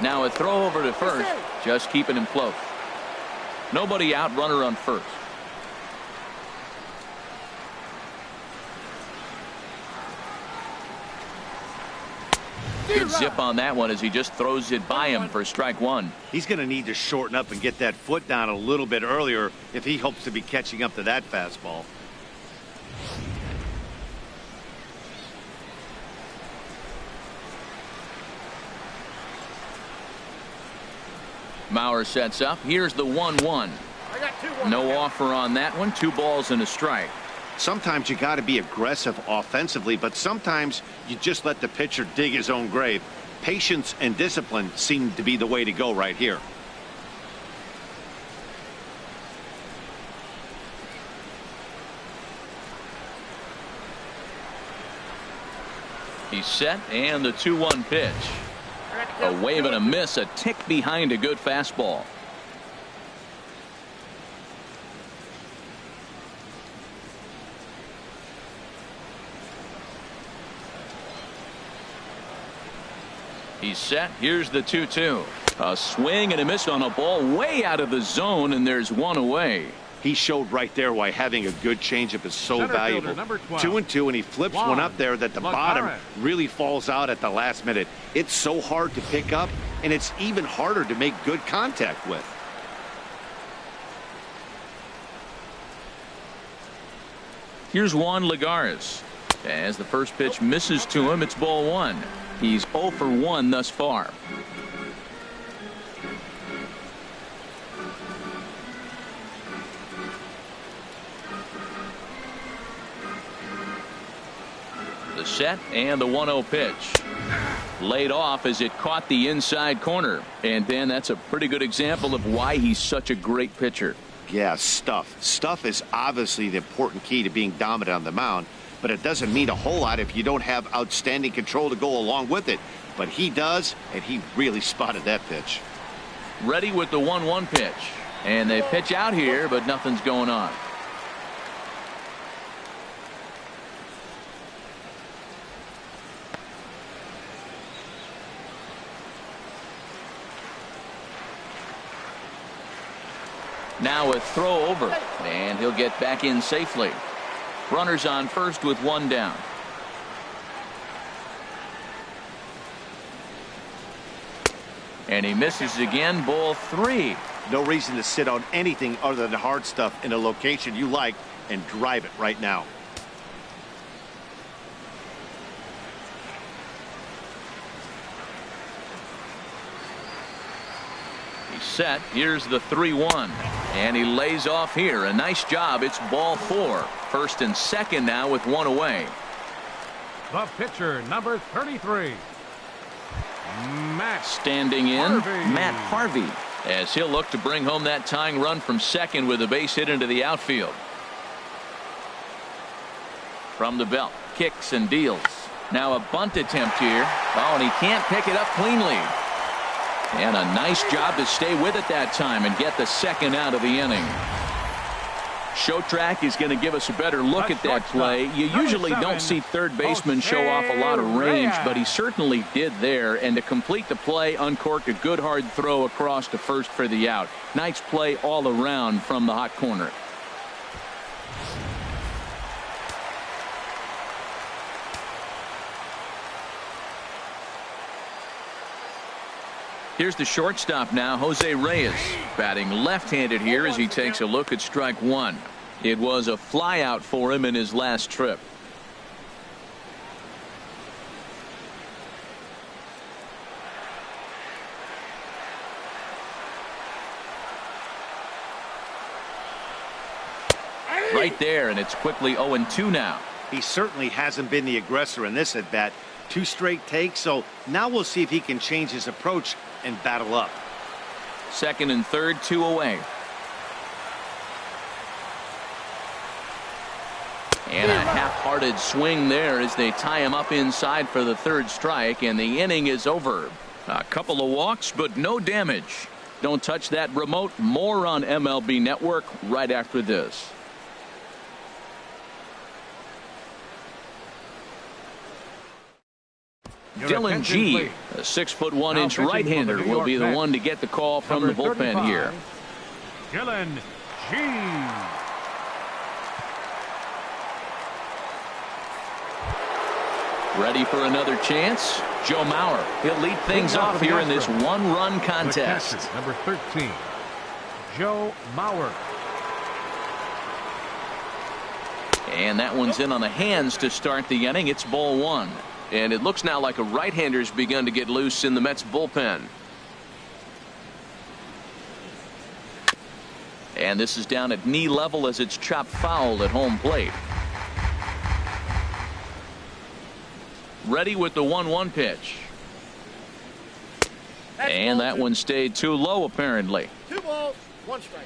Now a throw over to first, just keeping him close. Nobody out, runner on first. Good zip on that one as he just throws it by him for strike one. He's going to need to shorten up and get that foot down a little bit earlier if he hopes to be catching up to that fastball. Mauer sets up. Here's the 1-1. No offer on that one. 2 balls and a strike. Sometimes you got to be aggressive offensively, but sometimes you just let the pitcher dig his own grave. Patience and discipline seem to be the way to go right here. He's set, and the 2-1 pitch. A wave and a miss, a tick behind a good fastball. He's set. Here's the 2-2. A swing and a miss on a ball way out of the zone, and there's one away. He showed right there why having a good changeup is so valuable. 2-2, and he flips one up there that the bottom really falls out at the last minute. It's so hard to pick up, and it's even harder to make good contact with. Here's Juan Lagares. As the first pitch misses to him, it's ball 1. He's 0 for 1 thus far. The set and the 1-0 pitch. Laid off as it caught the inside corner. And Dan, that's a pretty good example of why he's such a great pitcher. Yeah, stuff. Stuff is obviously the important key to being dominant on the mound, but it doesn't mean a whole lot if you don't have outstanding control to go along with it. But he does, and he really spotted that pitch. Ready with the 1-1 pitch. And they pitch out here, but nothing's going on. Now a throw over, and he'll get back in safely. Runners on first with 1 down. And he misses again, ball 3. No reason to sit on anything other than hard stuff in a location you like and drive it right now. He's set. Here's the 3-1. And he lays off here. A nice job. It's ball 4. First and second now with 1 away. The pitcher, number 33. Matt standing in, Harvey. Matt Harvey, as he'll look to bring home that tying run from second with a base hit into the outfield. From the belt, kicks and deals. Now a bunt attempt here. Oh, and he can't pick it up cleanly. And a nice job to stay with it that time and get the second out of the inning. Show Track is going to give us a better look at that play. You usually don't see third baseman show off a lot of range, but he certainly did there. And to complete the play, uncorked a good hard throw across to first for the out. Nice play all around from the hot corner. Here's the shortstop now, Jose Reyes, batting left-handed here as he takes a look at strike 1. It was a flyout for him in his last trip. Right there, and it's quickly 0-2 now. He certainly hasn't been the aggressor in this at-bat. 2 straight takes, so now we'll see if he can change his approach and battle up. Second and third, 2 away. And a half-hearted swing there as they tie him up inside for the 3rd strike, and the inning is over. A couple of walks, but no damage. Don't touch that remote. More on MLB Network right after this. Dylan G, a 6'1" right-hander, will be the one to get the call from the bullpen here. Dylan G. Ready for another chance. Joe Mauer. He'll lead things off here in this one-run contest. Number 13, Joe Mauer. And that one's in on the hands to start the inning. It's ball one. And it looks now like a right-hander's begun to get loose in the Mets bullpen. And this is down at knee level as it's chopped foul at home plate. Ready with the 1-1 pitch. And that one stayed too low apparently. 2 balls, 1 strike.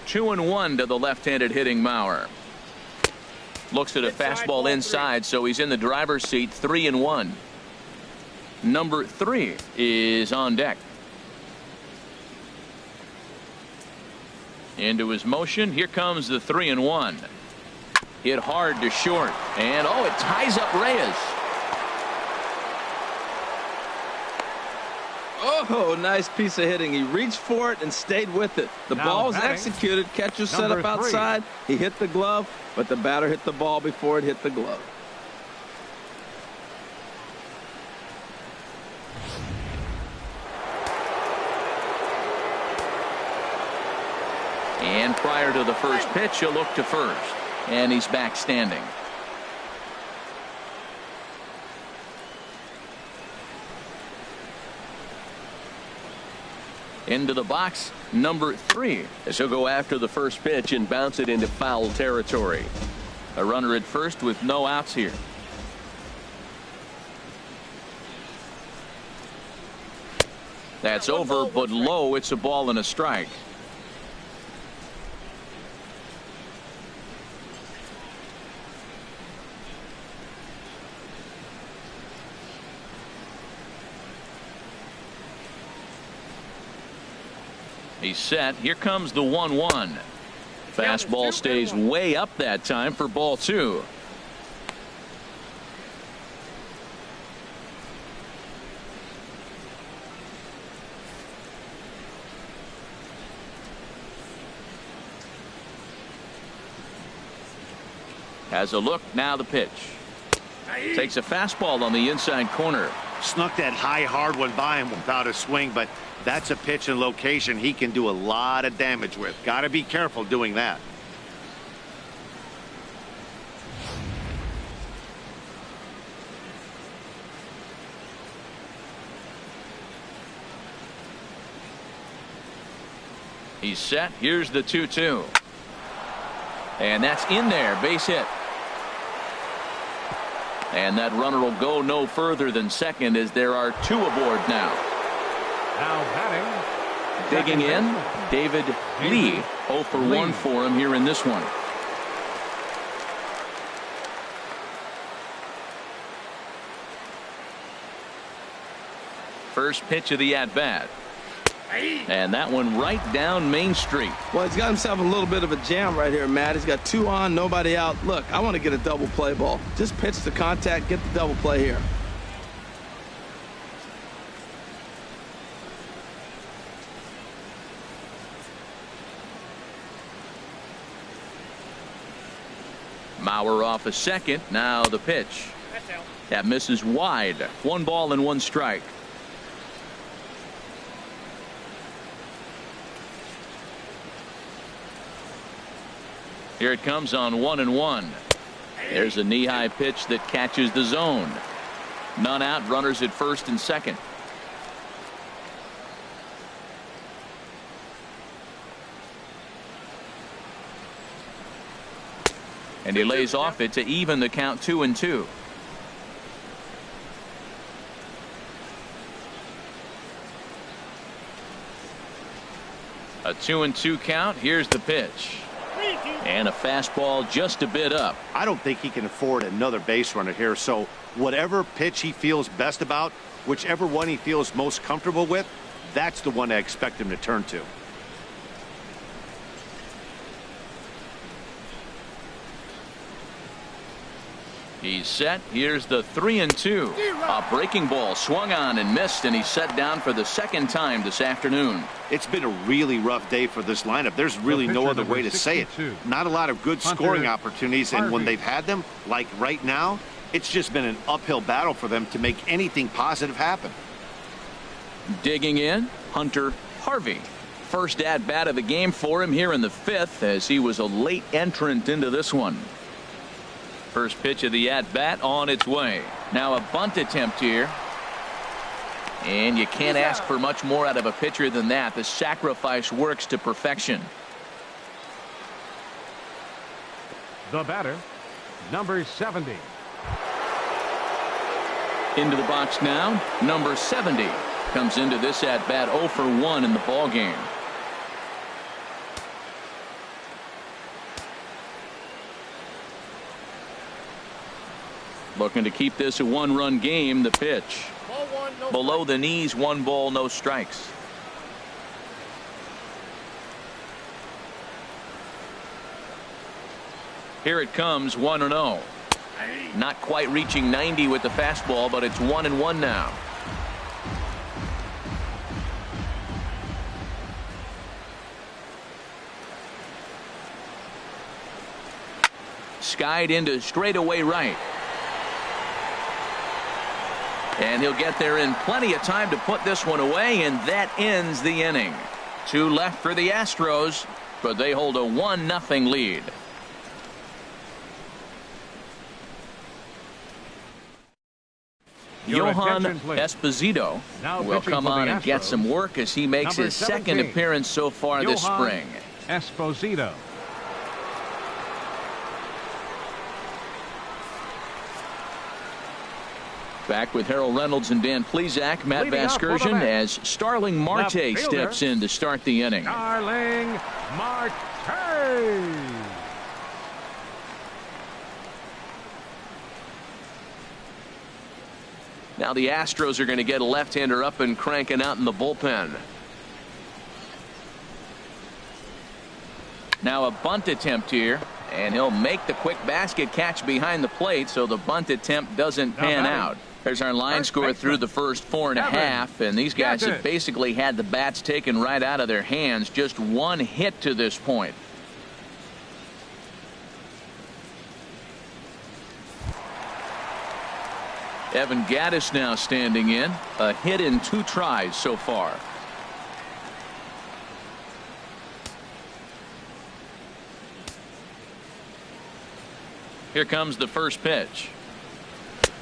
Two and 1 to the left-handed hitting Mauer. Looks at a fastball inside, so he's in the driver's seat. 3-1. Number 3 is on deck. Into his motion. Here comes the 3-1. Hit hard to short. And oh, it ties up Reyes. Oh, nice piece of hitting. He reached for it and stayed with it. The ball was executed. Catcher set up outside. He hit the glove, but the batter hit the ball before it hit the glove. And prior to the first pitch, he'll look to first. And he's back standing. Into the box, number 3. As he'll go after the first pitch and bounce it into foul territory. A runner at first with no outs here. That's over, but low. It's a ball and a strike. He's set. Here comes the 1-1. Fastball stays way up that time for ball 2. Has a look. Now the pitch. Takes a fastball on the inside corner. Snuck that high hard one by him without a swing, but that's a pitch and location he can do a lot of damage with. Got to be careful doing that. He's set. Here's the 2-2. And that's in there. Base hit. And that runner will go no further than second as there are 2 aboard now. Now batting. Digging in, David Lee. 0 for 1 for him here in this one. First pitch of the at-bat. And that one right down Main Street. Well, he's got himself a little bit of a jam right here, Matt. He's got 2 on, nobody out. Look, I want to get a double play ball. Just pitch the contact, get the double play here. Mauer off a second. Now the pitch. That misses wide. 1 ball and 1 strike. Here it comes on 1-1. There's a knee-high pitch that catches the zone. None out. Runners at first and second. And he lays off it to even the count 2-2. A 2-2 count. Here's the pitch. And a fastball just a bit up. I don't think he can afford another base runner here, so whatever pitch he feels best about, whichever one he feels most comfortable with, that's the one I expect him to turn to. He's set. Here's the 3-2. A breaking ball swung on and missed, and he's set down for the second time this afternoon. It's been a really rough day for this lineup. There's really no other way to say it. Not a lot of good scoring opportunities, and when they've had them, like right now, it's just been an uphill battle for them to make anything positive happen. Digging in, Hunter Harvey. First at-bat of the game for him here in the fifth, as he was a late entrant into this one. First pitch of the at-bat on its way. Now a bunt attempt here. And you can't ask for much more out of a pitcher than that. The sacrifice works to perfection. The batter, number 70. Into the box now, number 70. Comes into this at-bat 0 for 1 in the ball game. Looking to keep this a one-run game. The pitch. Below the knees, 1 ball, no strikes. Here it comes, 1-0. Not quite reaching 90 with the fastball, but it's 1-1 now. Skied into straightaway right. And he'll get there in plenty of time to put this one away, and that ends the inning. 2 left for the Astros, but they hold a 1-0 lead. Johan Esposito will come on and get some work as he makes his second appearance so far this spring. Esposito. Back with Harold Reynolds and Dan Plesac, Matt Vasgersian as Starling Marte steps in to start the inning. Starling Marte. Now the Astros are going to get a left-hander up and cranking out in the bullpen. Now a bunt attempt here, and he'll make the quick basket catch behind the plate, so the bunt attempt doesn't pan out. There's our line score through the first 4.5, and these guys have basically had the bats taken right out of their hands. Just 1 hit to this point. Evan Gattis now standing in. A hit in 2 tries so far. Here comes the first pitch.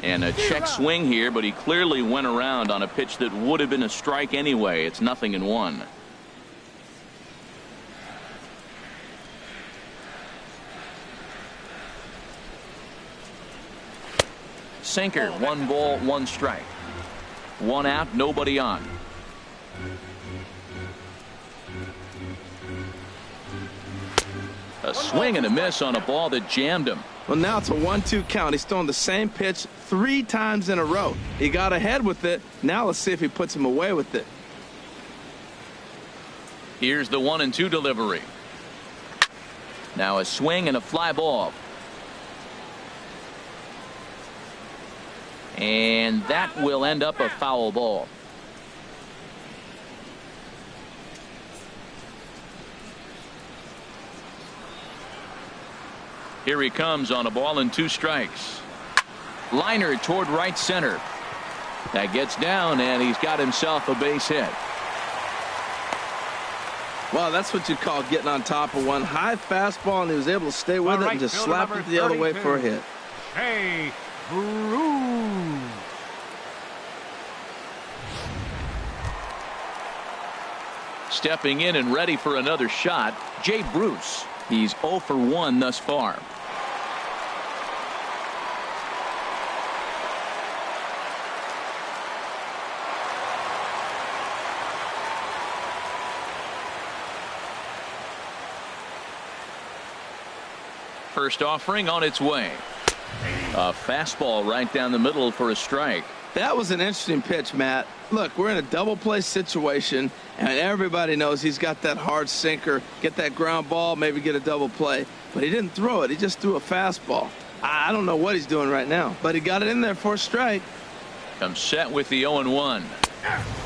And a check swing here, but he clearly went around on a pitch that would have been a strike anyway. It's 0-1. Sinker, 1 ball, 1 strike. 1 out, nobody on. A swing and a miss on a ball that jammed him. Well, now it's a 1-2 count. He's throwing the same pitch 3 times in a row. He got ahead with it. Now let's see if he puts him away with it. Here's the 1-2 delivery. Now a swing and a fly ball. And that will end up a foul ball. Here he comes on a ball and 2 strikes. Liner toward right center. That gets down, and he's got himself a base hit. Well, that's what you call getting on top of one. High fastball, and he was able to stay with it and just slap it the other way for a hit. Hey, Bruce. Stepping in and ready for another shot, Jay Bruce. He's 0 for 1 thus far. First offering on its way. A fastball right down the middle for a strike. That was an interesting pitch, Matt. Look, we're in a double play situation, and everybody knows he's got that hard sinker. Get that ground ball, maybe get a double play. But he didn't throw it. He just threw a fastball. I don't know what he's doing right now, but he got it in there for a strike. Comes set with the 0-1.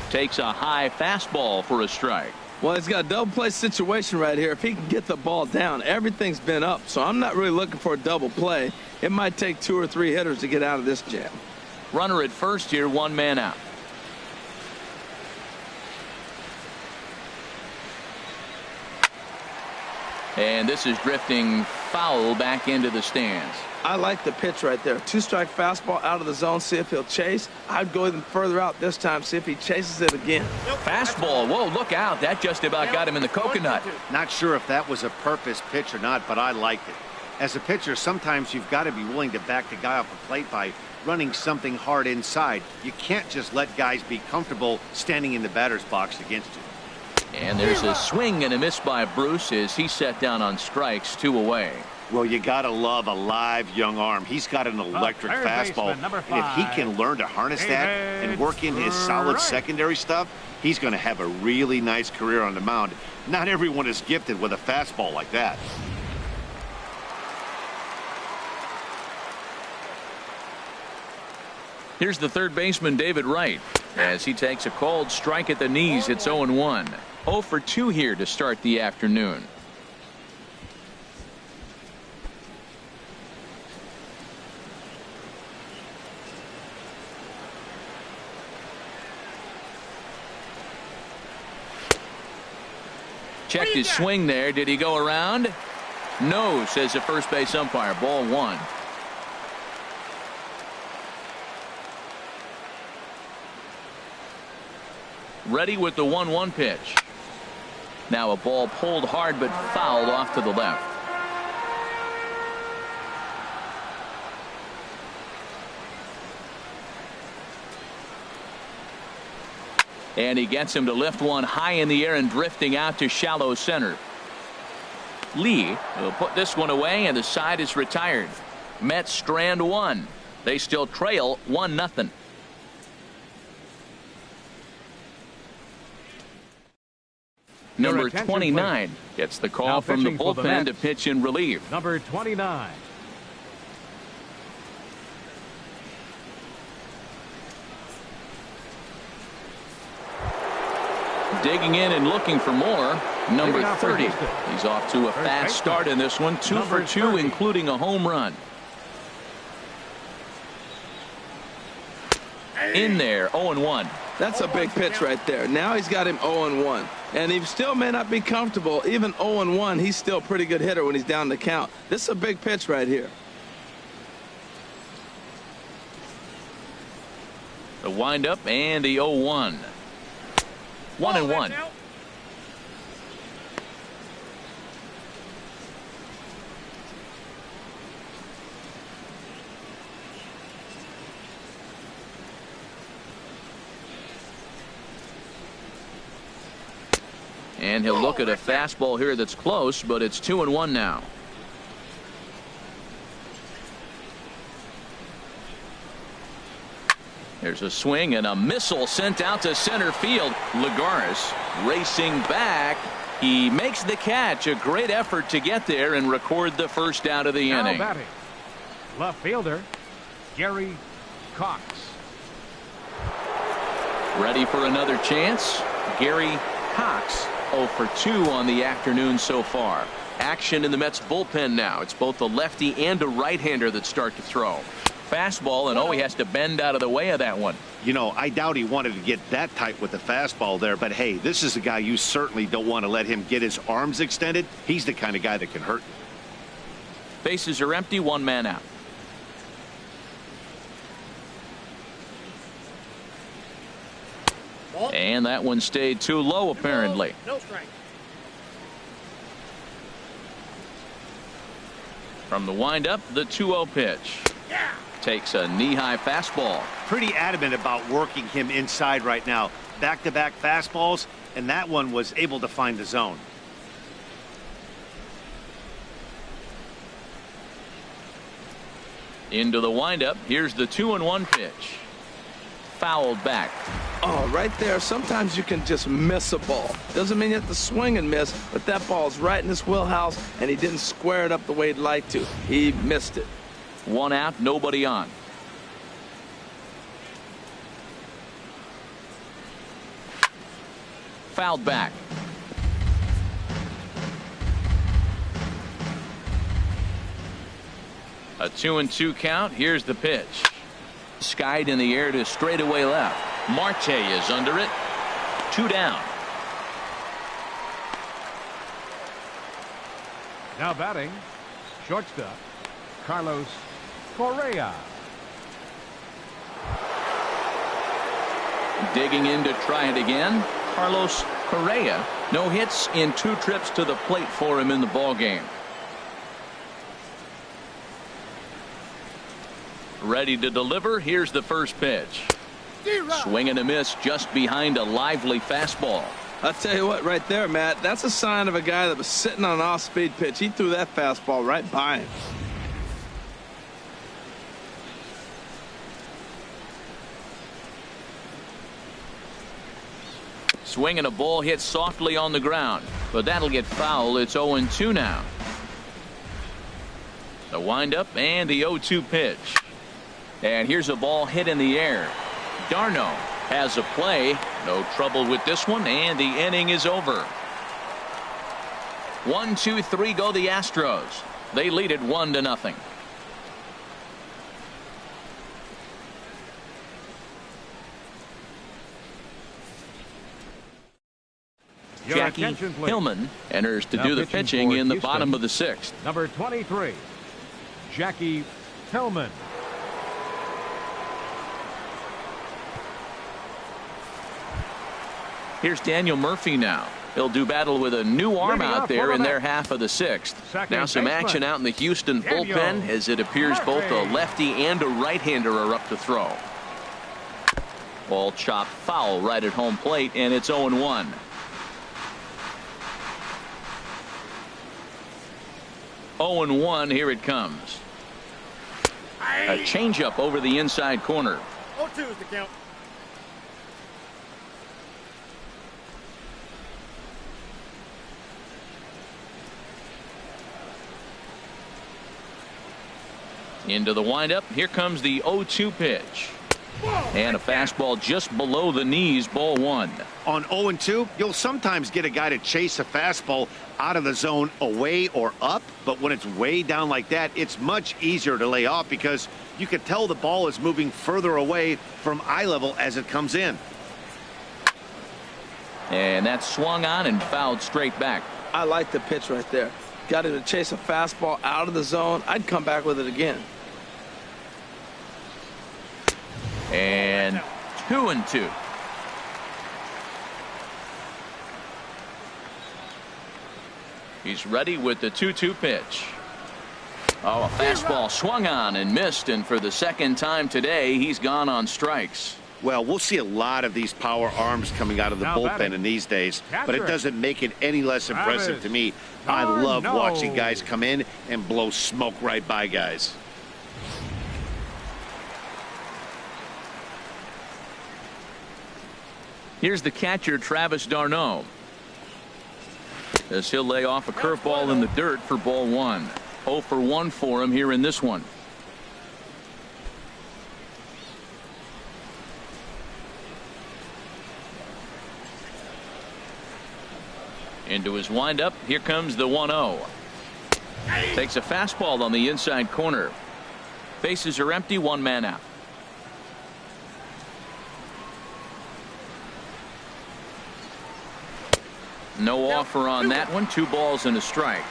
Takes a high fastball for a strike. Well, he's got a double play situation right here. If he can get the ball down, everything's been up. So I'm not really looking for a double play. It might take 2 or 3 hitters to get out of this jam. Runner at first here, 1 man out. And this is drifting foul back into the stands. I like the pitch right there. 2-strike fastball out of the zone. See if he'll chase. I'd go even further out this time. See if he chases it again. Fastball. Whoa, look out. That just about got him in the coconut. Not sure if that was a purpose pitch or not, but I liked it. As a pitcher, sometimes you've got to be willing to back the guy off the plate by running something hard inside. You can't just let guys be comfortable standing in the batter's box against you. And there's a swing and a miss by Bruce as he set down on strikes, 2 away. Well, you got to love a live young arm. He's got an electric fastball. And if he can learn to harness that and work into his solid secondary stuff, he's going to have a really nice career on the mound. Not everyone is gifted with a fastball like that. Here's the third baseman, David Wright, as he takes a called strike at the knees. It's 0-1. 0 for 2 here to start the afternoon. Checked his swing there. Did he go around? No, says the first base umpire. Ball 1. Ready with the 1-1 pitch. Now a ball pulled hard but fouled off to the left. And he gets him to lift one high in the air and drifting out to shallow center. Lee will put this one away and the side is retired. Mets strand 1. They still trail 1-0. Number 29 gets the call from the bullpen to pitch in relief. Number 29. Digging in and looking for more. Number 30. He's off to a fast start in this one. 2 for 2, including a home run. In there, 0-1. That's a big pitch right there. Now he's got him 0-1. And he still may not be comfortable. Even 0-1, he's still a pretty good hitter when he's down the count. This is a big pitch right here. The windup and the 0-1. 1-1. And he'll look at a fastball here that's close, but it's 2-1 now. There's a swing and a missile sent out to center field. Lagares racing back. He makes the catch. A great effort to get there and record the first out of the inning. Batting. Left fielder, Gary Cox. Ready for another chance. Gary Cox 0 for 2 on the afternoon so far. Action in the Mets bullpen now. It's both a lefty and a right-hander that start to throw. Fastball, and he has to bend out of the way of that one. You know, I doubt he wanted to get that tight with the fastball there, but hey, this is a guy you certainly don't want to let him get his arms extended. He's the kind of guy that can hurt you. Bases are empty, 1 man out. And that one stayed too low, apparently. No strike. From the windup, the 2-0 pitch. Takes a knee-high fastball. Pretty adamant about working him inside right now. Back-to-back fastballs, and that one was able to find the zone. Into the windup. Here's the 2-1 pitch. Fouled back. Oh, right there. Sometimes you can just miss a ball. Doesn't mean you have to swing and miss, but that ball's right in his wheelhouse, and he didn't square it up the way he'd like to. He missed it. 1 out, nobody on. fouled back. A 2-2 count. Here's the pitch. Skied in the air to straightaway left. Marte is under it. 2 down. Now batting, shortstop, Carlos Correa. Digging in to try it again. Carlos Correa. No hits in 2 trips to the plate for him in the ball game. Ready to deliver. Here's the first pitch. Swing and a miss just behind a lively fastball. I'll tell you what, right there, Matt, that's a sign of a guy that was sitting on an off-speed pitch. He threw that fastball right by him. Swing and a ball hit softly on the ground, but that'll get foul. It's 0-2 now. The windup and the 0-2 pitch. And here's a ball hit in the air. Darno has a play. No trouble with this one, and the inning is over. 1, 2, 3 go the Astros. They lead it 1-0. Jackie Hillman enters to do the pitching in the bottom of the 6th. Number 23, Jackie Hillman. Here's Daniel Murphy now. He'll do battle with a new arm out there in their half of the 6th. Now some action out in the Houston bullpen as it appears both a lefty and a right-hander are up to throw. Ball chopped foul right at home plate, and it's 0-1. Here it comes. A changeup over the inside corner. 0-2 is the count. Into the windup. Here comes the 0-2 pitch. And a fastball just below the knees. Ball 1. On 0-2, you'll sometimes get a guy to chase a fastball out of the zone away or up, but when it's way down like that, it's much easier to lay off because you can tell the ball is moving further away from eye level as it comes in. And that's swung on and fouled straight back. I like the pitch right there. Got him to chase a fastball out of the zone. I'd come back with it again. And 2-2. He's ready with the 2-2 pitch. Oh, a fastball swung on and missed, and for the second time today, he's gone on strikes. Well, we'll see a lot of these power arms coming out of the bullpen in these days, but it doesn't make it any less impressive to me. I love watching guys come in and blow smoke right by guys. Here's the catcher, Travis d'Arnaud, as he'll lay off a curveball in the dirt for ball 1. 0 for 1 for him here in this one. Into his windup. Here comes the 1-0. Takes a fastball on the inside corner. Bases are empty. 1 man out. No offer on that one. 2 balls and a strike.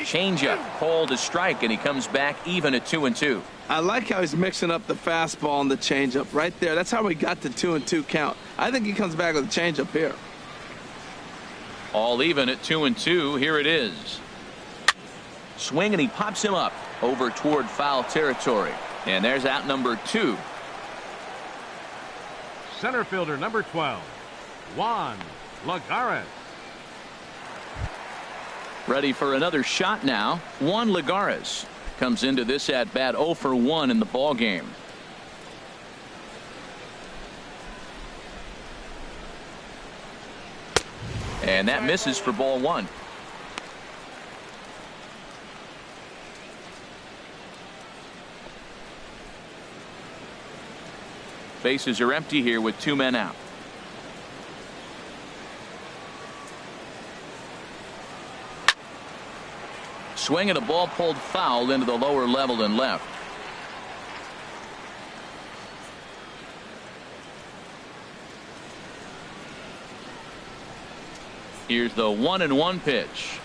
Changeup called a strike, and he comes back even at 2-2. I like how he's mixing up the fastball and the changeup right there. That's how we got the 2-2 count. I think he comes back with a changeup here. All even at 2-2. Here it is. Swing, and he pops him up over toward foul territory. And there's out number 2. Center fielder number 12, Juan Lagares. Ready for another shot now. Juan Lagares comes into this at bat 0 for 1 in the ball game. And that misses for ball one. Bases are empty here with 2 men out. Swing and a ball pulled foul into the lower level and left. Here's the 1-1 pitch.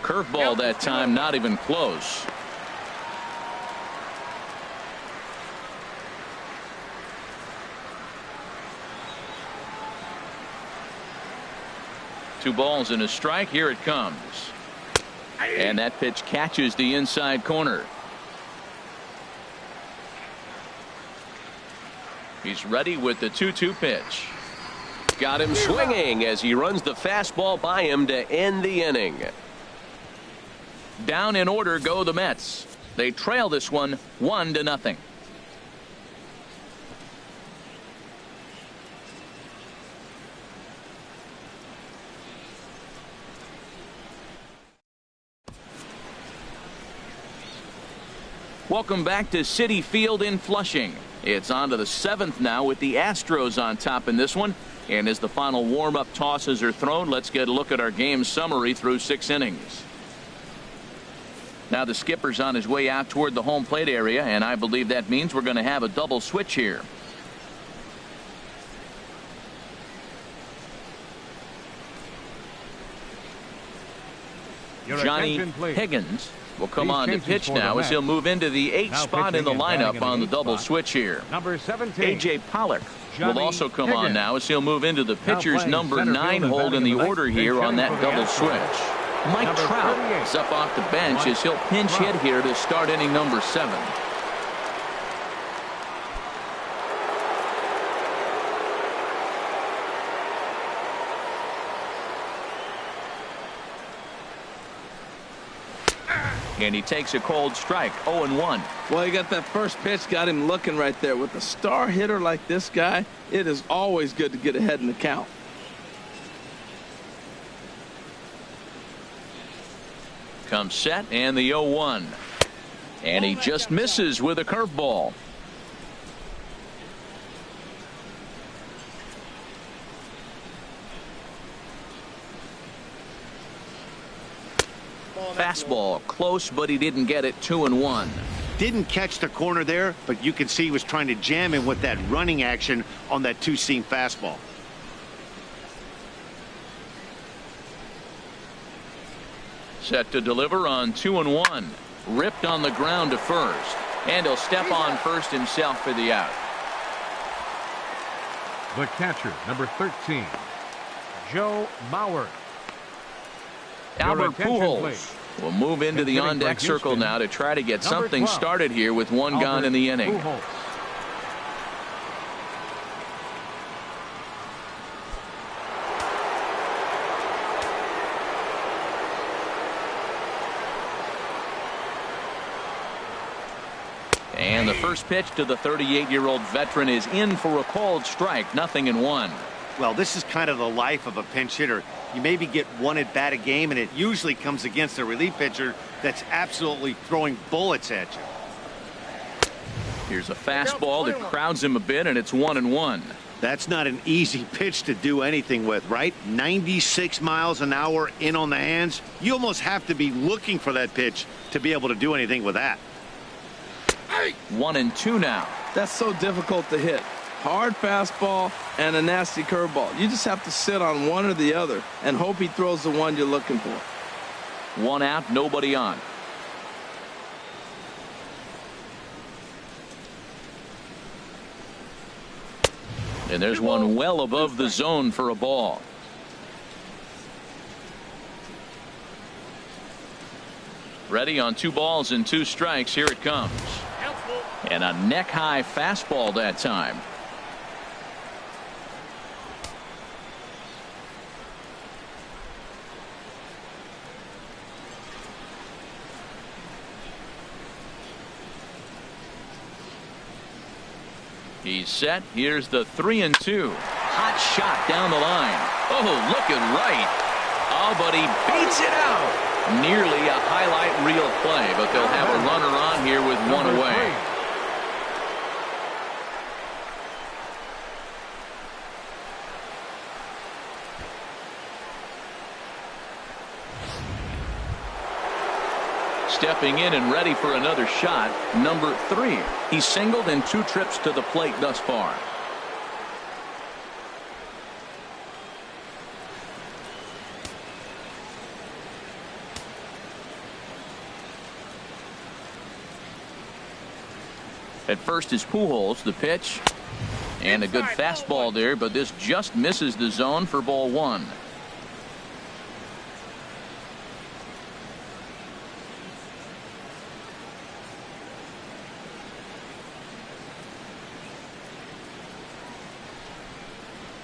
Curveball that time, not even close. Two balls and a strike. Here it comes. And that pitch catches the inside corner. He's ready with the 2-2 pitch. Got him swinging as he runs the fastball by him to end the inning. Down in order go the Mets. They trail this one 1-0. Welcome back to Citi Field in Flushing. It's on to the 7th now with the Astros on top in this one. And as the final warm-up tosses are thrown, let's get a look at our game summary through 6 innings. Now the skipper's on his way out toward the home plate area, and I believe that means we're going to have a double switch here. Johnny Higgins will come on to pitch now as he'll move into the 8th spot in the lineup on the double switch here. Number 17. A.J. Pollock will also come on now as he'll move into the pitcher's number 9 hold in the order here on that double switch. Mike Trout is up off the bench as he'll pinch hit here to start inning number 7. And he takes a cold strike, 0-1. Well, he got that first pitch, got him looking right there. With a star hitter like this guy, it is always good to get ahead in the count. Comes set and the 0-1. And he just misses with a curveball. Fastball close, but he didn't get it. 2-1. Didn't catch the corner there, but you can see he was trying to jam him with that running action on that 2-seam fastball. Set to deliver on 2-1. Ripped on the ground to first. And he'll step on first himself for the out. The catcher, number 13, Joe Mauer. Albert Pujols please. will move into the on-deck circle now to try to get something started here with one gone in the inning. Pujols. And the first pitch to the 38-year-old veteran is in for a called strike. 0-1. Well, this is kind of the life of a pinch hitter. You maybe get one at bat a game, and it usually comes against a relief pitcher that's absolutely throwing bullets at you. Here's a fastball that crowds him a bit, and it's 1-1. That's not an easy pitch to do anything with, right? 96 miles an hour in on the hands. You almost have to be looking for that pitch to be able to do anything with that. 1-2 now. That's so difficult to hit. Hard fastball and a nasty curveball. You just have to sit on one or the other and hope he throws the one you're looking for. 1 out, nobody on. And there's one well above the zone for a ball. Ready on 2 balls and 2 strikes. Here it comes. And a neck-high fastball that time. He's set. Here's the 3-2. hot shot down the line. Oh, looking right. Oh, but he beats it out. Nearly a highlight reel play, but they'll have a runner on here with one away. Stepping in and ready for another shot, number 3. He's singled in 2 trips to the plate thus far. At first is Pujols, the pitch. And a good fastball there, but this just misses the zone for ball 1.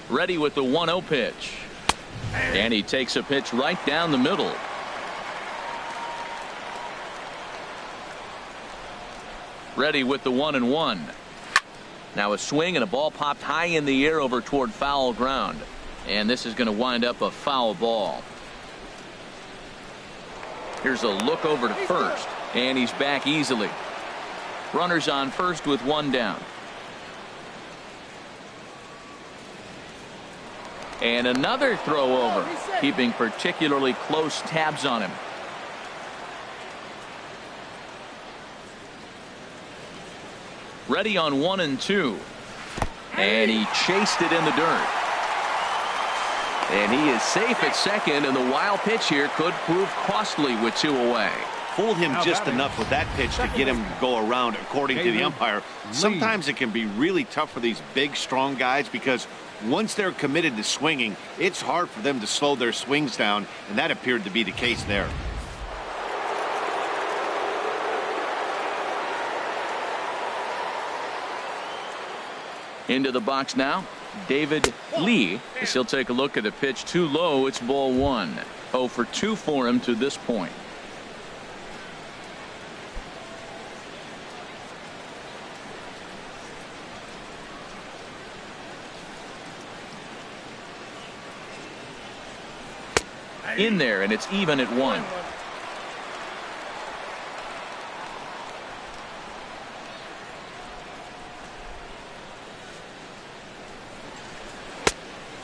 Ready with the 1-0 pitch. And he takes a pitch right down the middle. Ready with the 1-1. Now a swing and a ball popped high in the air over toward foul ground. And this is going to wind up a foul ball. Here's a look over to first. And he's back easily. Runners on first with 1 down. And another throw over, keeping particularly close tabs on him. Ready on 1 and 2. And he chased it in the dirt. And he is safe at second, and the wild pitch here could prove costly with 2 away. Fooled him just enough with that pitch to get him to go around, according to the umpire. Sometimes it can be really tough for these big, strong guys because once they're committed to swinging, it's hard for them to slow their swings down, and that appeared to be the case there. Into the box now, David Lee, as he'll take a look at a pitch too low. It's ball 1. 0 for 2 for him to this point. In there, and it's even at 1.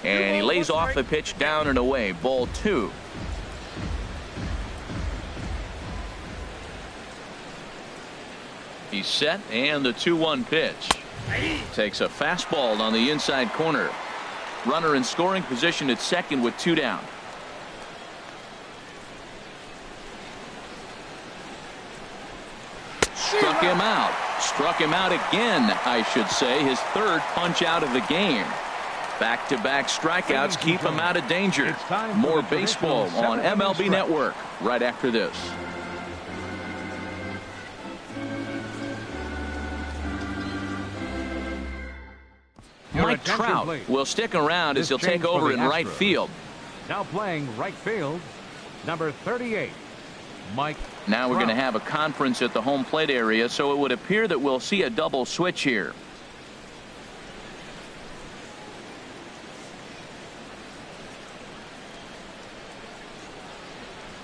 And he lays off the pitch down and away. Ball 2. He's set, and the 2-1 pitch. Takes a fastball on the inside corner. Runner in scoring position at second with 2 down. Struck him out again, I should say. His 3rd punch out of the game. Back-to-back strikeouts keep him out of danger. More baseball on MLB Network right after this. Mike Trout will stick around as he'll take over in right field. Now playing right field, number 38, Mike. Now we're going to have a conference at the home plate area, so it would appear that we'll see a double switch here.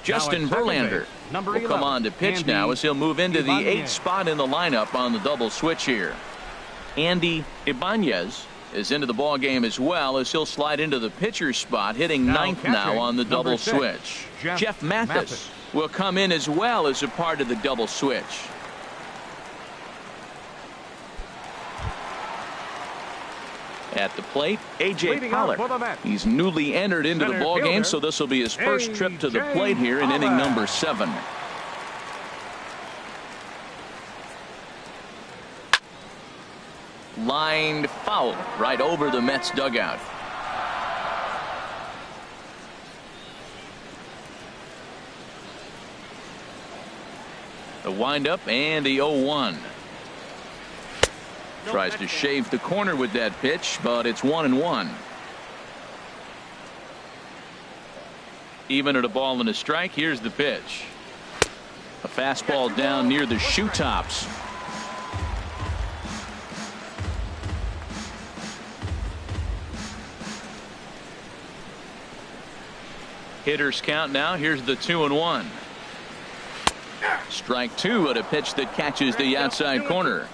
Justin Verlander will come on to pitch now as he'll move into the 8th spot in the lineup on the double switch here. Andy Ibanez is into the ball game as well as he'll slide into the pitcher's spot, hitting 9th now on the double switch. Jeff Mathis will come in as well as a part of the double switch. At the plate, A.J. Pollard. He's newly entered into the ball game, so this will be his first trip to the plate here in inning number 7. Lined foul right over the Mets dugout. The windup and the 0-1. Tries to shave the corner with that pitch, but it's 1-1. Even at a ball and a strike. Here's the pitch. A fastball down near the shoe tops. Hitters count now. Here's the 2-1. Strike two at a pitch that catches the outside corner.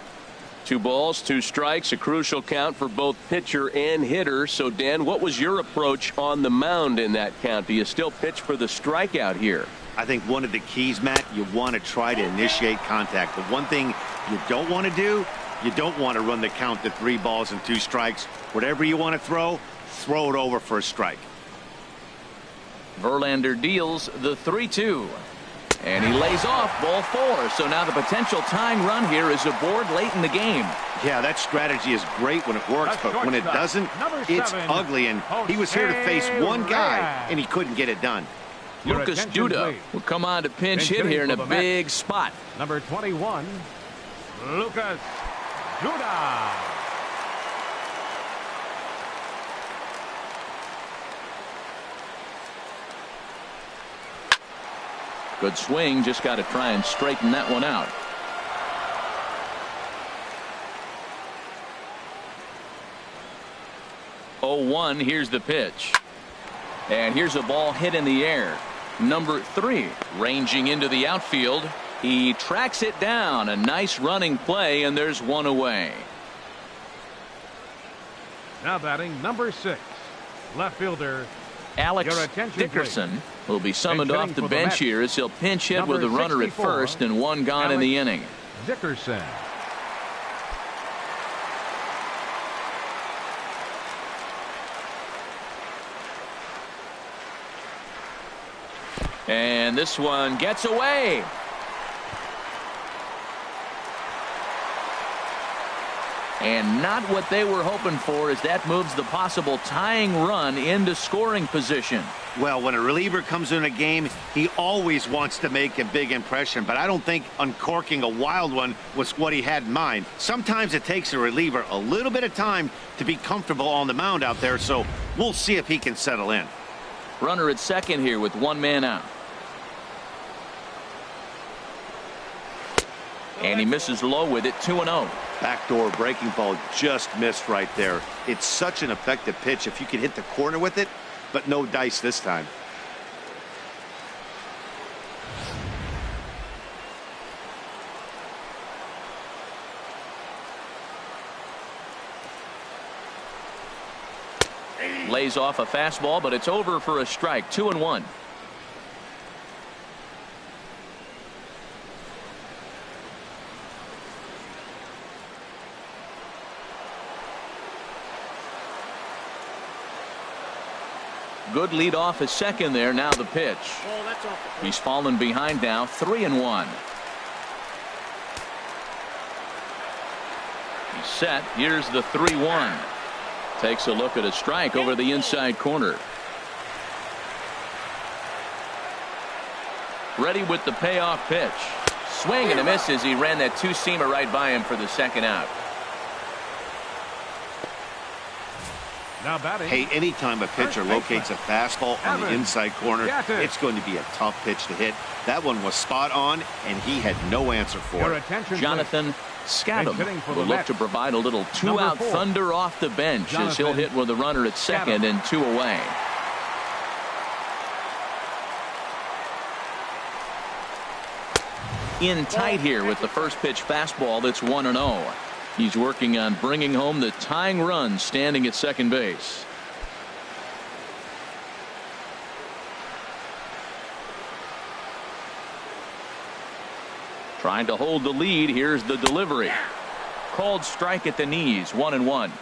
2 balls, 2 strikes, a crucial count for both pitcher and hitter. So, Dan, what was your approach on the mound in that count? Do you still pitch for the strikeout here? I think one of the keys, Matt, you want to try to initiate contact. The one thing you don't want to do, you don't want to run the count to 3 balls and 2 strikes. Whatever you want to throw it over for a strike. Verlander deals the 3-2. And he lays off ball 4. So now the potential tying run here is aboard late in the game. Yeah, that strategy is great when it works, but when it doesn't, it's ugly. And he was here to face one guy, and he couldn't get it done. Lucas Duda will come on to pinch hit here in a big spot. Number 21, Lucas Duda. Good swing, just got to try and straighten that one out. Oh, 1, here's the pitch. And here's a ball hit in the air. Number 3, ranging into the outfield. He tracks it down. A nice running play, and there's 1 away. Now batting number 6, left fielder Alex Dickerson will be summoned off the bench here as he'll pinch hit with a runner at first and 1 gone in the inning. Dickerson. And this one gets away. And not what they were hoping for, as that moves the possible tying run into scoring position. Well, when a reliever comes in a game, he always wants to make a big impression, but I don't think uncorking a wild one was what he had in mind. Sometimes it takes a reliever a little bit of time to be comfortable on the mound out there, so we'll see if he can settle in. Runner at second here with 1 man out. And he misses low with it, 2-0. Backdoor breaking ball just missed right there. It's such an effective pitch if you can hit the corner with it, but no dice this time. Lays off a fastball, but it's over for a strike. 2-1. Good lead off his second there. Now the pitch. He's fallen behind now, 3-1. He's set. Here's the 3-1. Takes a look at a strike over the inside corner. Ready with the payoff pitch. Swing and a miss as he ran that 2-seamer right by him for the second out. Now batting. Hey, anytime a pitcher locates a fastball on the inside corner, it's going to be a tough pitch to hit. That one was spot on, and he had no answer for it. Jonathan Scadam will look to provide a little 2-out thunder off the bench as he'll hit with a runner at second and 2 away. In tight here with the first pitch fastball that's 1-0. He's working on bringing home the tying run standing at second base. Trying to hold the lead. Here's the delivery. Called strike at the knees. 1-1.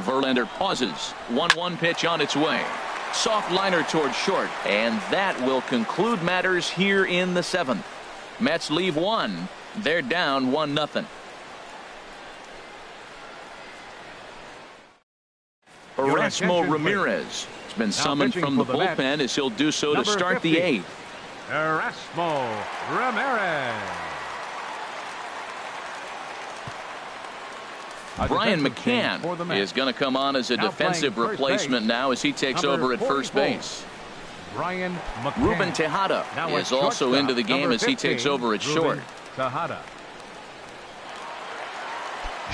Verlander pauses. 1-1 pitch on its way. Soft liner towards short, and that will conclude matters here in the 7th. Mets leave 1. They're down 1-0. Erasmo Ramirez has been summoned from the bullpen as he'll do so to start the 8th. Erasmo Ramirez. Brian McCann is going to come on as a defensive replacement now as he takes over at first base. Brian McCann. Ruben Tejada is also into the game as he takes over at short. Tejada.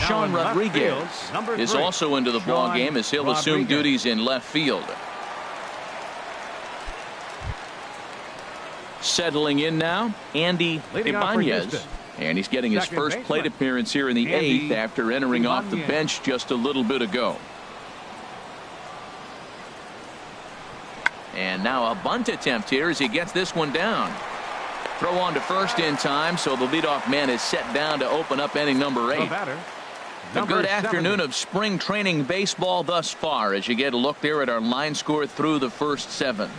Sean Rodriguez is also into the ball game as he'll assume duties in left field. Settling in now, Andy Ibanez. And he's getting his first plate appearance here in the 8th after entering off the bench just a little bit ago. And now a bunt attempt here as he gets this one down. Throw on to first in time, so the leadoff man is set down to open up inning number 8. A good afternoon of spring training baseball thus far as you get a look there at our line score through the first 7.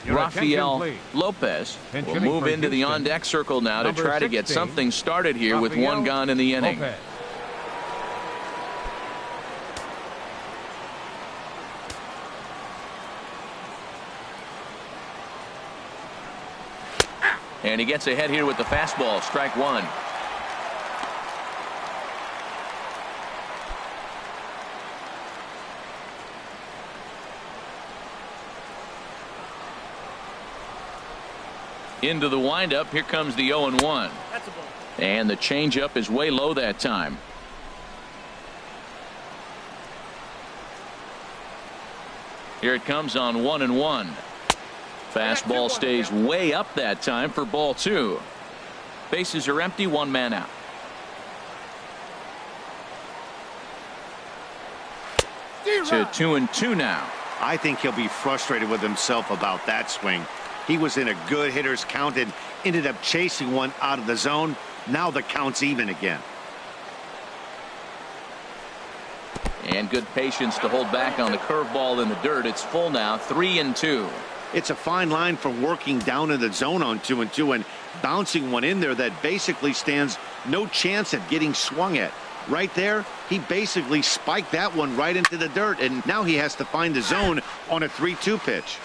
Rafael Lopez will move into the on-deck circle now to try to get something started here with one gone in the inning. And he gets ahead here with the fastball, strike 1. Into the windup. Here comes the 0-1. And the changeup is way low that time. Here it comes on 1-1. Fastball stays way up that time for ball 2. Bases are empty, 1 man out. To 2-2 now. I think he'll be frustrated with himself about that swing. He was in a good hitter's count and ended up chasing one out of the zone. Now the count's even again. And good patience to hold back on the curveball in the dirt. It's full now, 3-2. It's a fine line from working down in the zone on 2-2 and bouncing one in there that basically stands no chance at getting swung at. Right there, he basically spiked that one right into the dirt, and now he has to find the zone on a 3-2 pitch.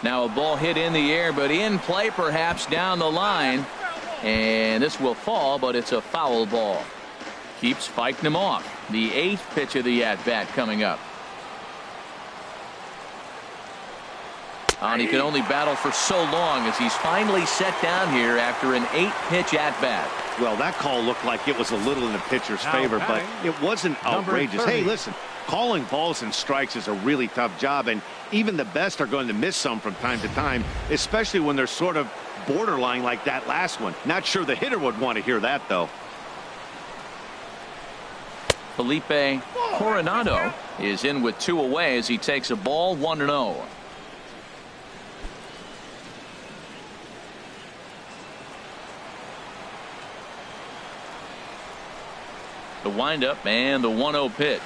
Now a ball hit in the air, but in play perhaps down the line. And this will fall, but it's a foul ball. Keeps fighting him off. The 8th pitch of the at-bat coming up. And he can only battle for so long as he's finally set down here after an 8-pitch at-bat. Well, that call looked like it was a little in the pitcher's favor, but it wasn't outrageous. Hey, listen, calling balls and strikes is a really tough job, and even the best are going to miss some from time to time, especially when they're sort of borderline like that last one. Not sure the hitter would want to hear that, though. Felipe Coronado is in with 2 away as he takes a ball, 1-0. The windup and the 1-0 pitch.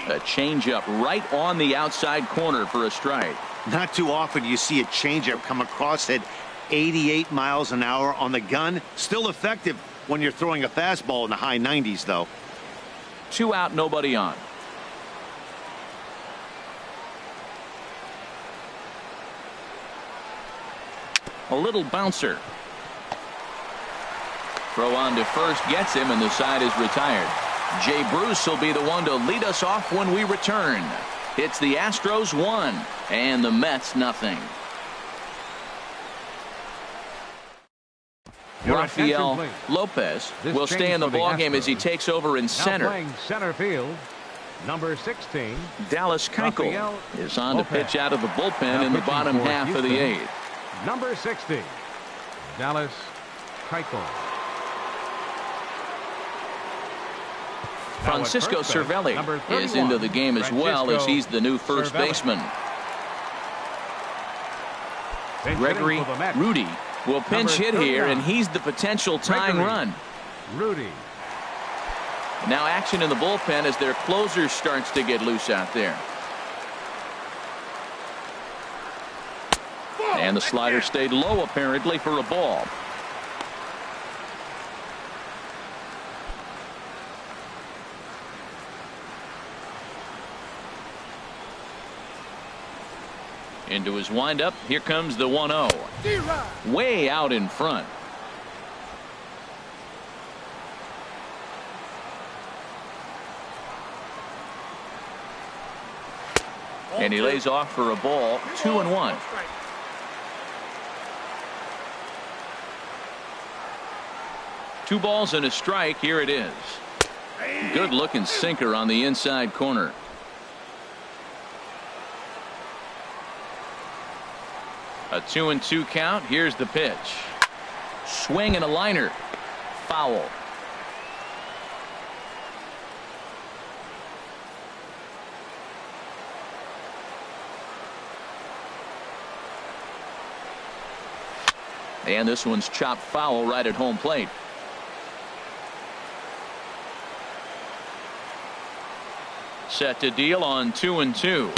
A changeup right on the outside corner for a strike. Not too often you see a changeup come across at 88 miles an hour on the gun. Still effective when you're throwing a fastball in the high 90s, though. 2 out, nobody on. A little bouncer. Throw on to first gets him, and the side is retired. Jay Bruce will be the one to lead us off when we return. It's the Astros 1 and the Mets nothing. Rafael Lopez will stay in the ballgame as he takes over in center. Playing center field, number 16. Dallas Keuchel is on to pitch out of the bullpen in the bottom half of the 8th. Number 60, Dallas Keuchel. Francisco Cervelli is into the game as well as he's the new first baseman. Gregory Rudy will pinch hit here, and he's the potential tying run. Rudy. Now action in the bullpen as their closer starts to get loose out there. And the slider stayed low apparently for a ball. Into his windup. Here comes the 1-0. Way out in front. And he lays off for a ball, 2-1. Two balls and a strike. Here it is. Good looking sinker on the inside corner. A 2-2 count. Here's the pitch. Swing and a liner. Foul. And this one's chopped foul right at home plate. Set to deal on 2-2.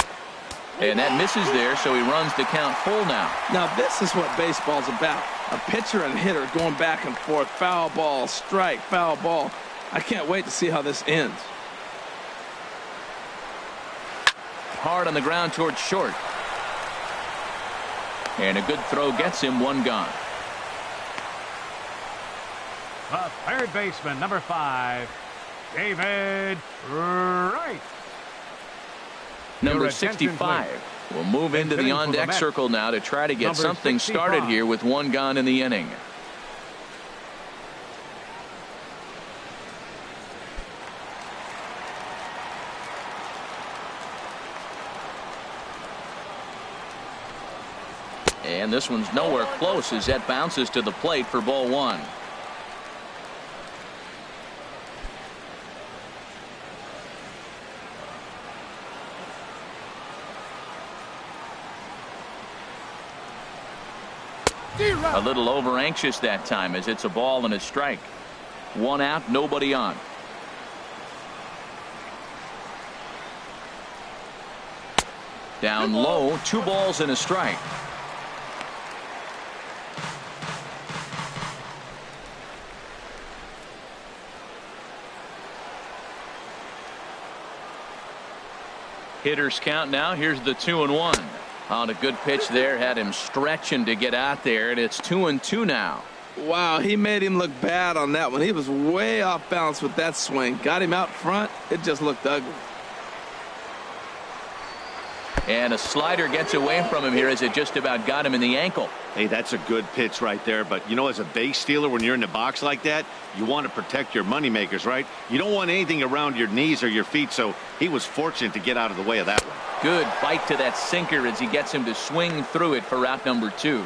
And that misses there, so he runs the count full now. Now this is what baseball's about. A pitcher and hitter going back and forth. Foul ball, strike, foul ball. I can't wait to see how this ends. Hard on the ground towards short. And a good throw gets him, one gone. The third baseman, number 5, David Wright. Number 65 will move into the on-deck circle now to try to get something started here with one gone in the inning. And this one's nowhere close as that bounces to the plate for ball one. A little over anxious that time as it's a ball and a strike. One out, nobody on. Down low, 2 balls and a strike. Hitters count now. Here's the 2-1. On a good pitch there, had him stretching to get out there, and it's 2-2 now. Wow, he made him look bad on that one. He was way off balance with that swing. Got him out front. It just looked ugly. And a slider gets away from him here as it just about got him in the ankle. Hey, that's a good pitch right there. But, you know, as a base stealer, when you're in the box like that, you want to protect your moneymakers, right? You don't want anything around your knees or your feet, so he was fortunate to get out of the way of that one. Good bite to that sinker as he gets him to swing through it for out number 2.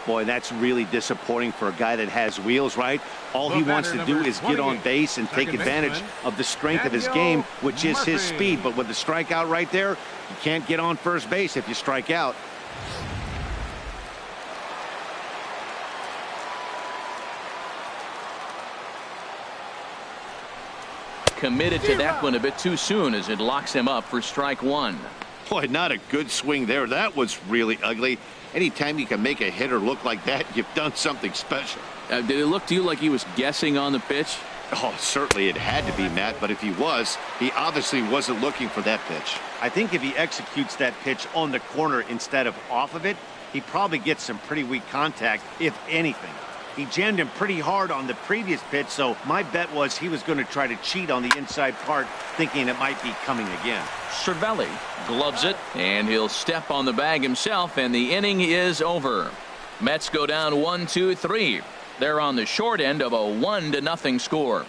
Boy, that's really disappointing for a guy that has wheels, right? All he wants to do is get on base and take advantage of the strength of his game, which is his speed. But with the strikeout right there, you can't get on first base if you strike out. Committed to that one a bit too soon as it locks him up for strike 1. Boy, not a good swing there. That was really ugly. Anytime you can make a hitter look like that, you've done something special. Did it look to you like he was guessing on the pitch? Oh, certainly it had to be, Matt, but if he was, he obviously wasn't looking for that pitch. I think if he executes that pitch on the corner instead of off of it, he probably gets some pretty weak contact, if anything. He jammed him pretty hard on the previous pitch, so my bet was he was going to try to cheat on the inside part, thinking it might be coming again. Cervelli gloves it, and he'll step on the bag himself, and the inning is over. Mets go down 1-2-3. They're on the short end of a 1-0 score.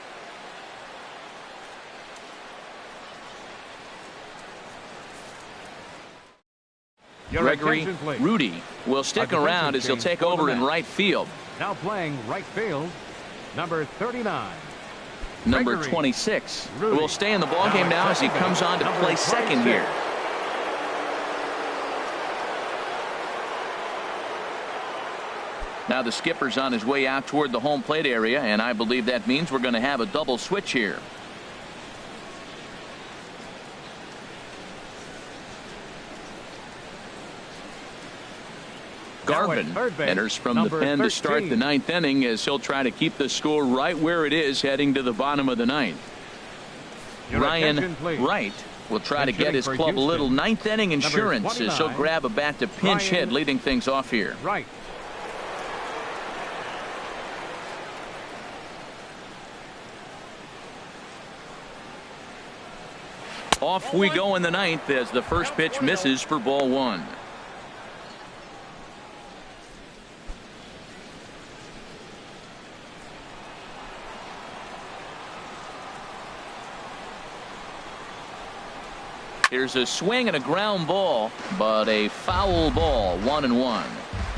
Gregory Rudy will stick around as he'll take over in right field. Now playing right field, number 39. Number 26 will stay in the ballgame now as he comes on to play second here. Now the skipper's on his way out toward the home plate area, and I believe that means we're going to have a double switch here. Garvin enters from the pen to start the 9th inning as he'll try to keep the score right where it is heading to the bottom of the 9th. Ryan Wright will try to get his club a little 9th inning insurance as he'll grab a bat to pinch hit, leading things off here. Right. Off we go in the ninth as the first pitch misses for ball one. Here's a swing and a ground ball, but a foul ball, 1-1.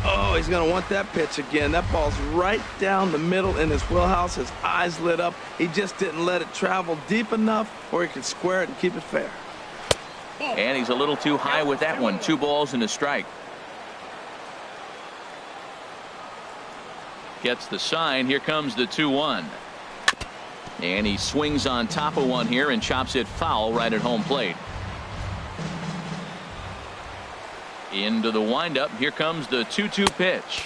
Oh, he's going to want that pitch again. That ball's right down the middle in his wheelhouse. His eyes lit up. He just didn't let it travel deep enough where he could square it and keep it fair. And he's a little too high with that one. 2 balls and a strike. Gets the sign. Here comes the 2-1. And he swings on top of one here and chops it foul right at home plate. Into the windup. Here comes the 2-2 pitch.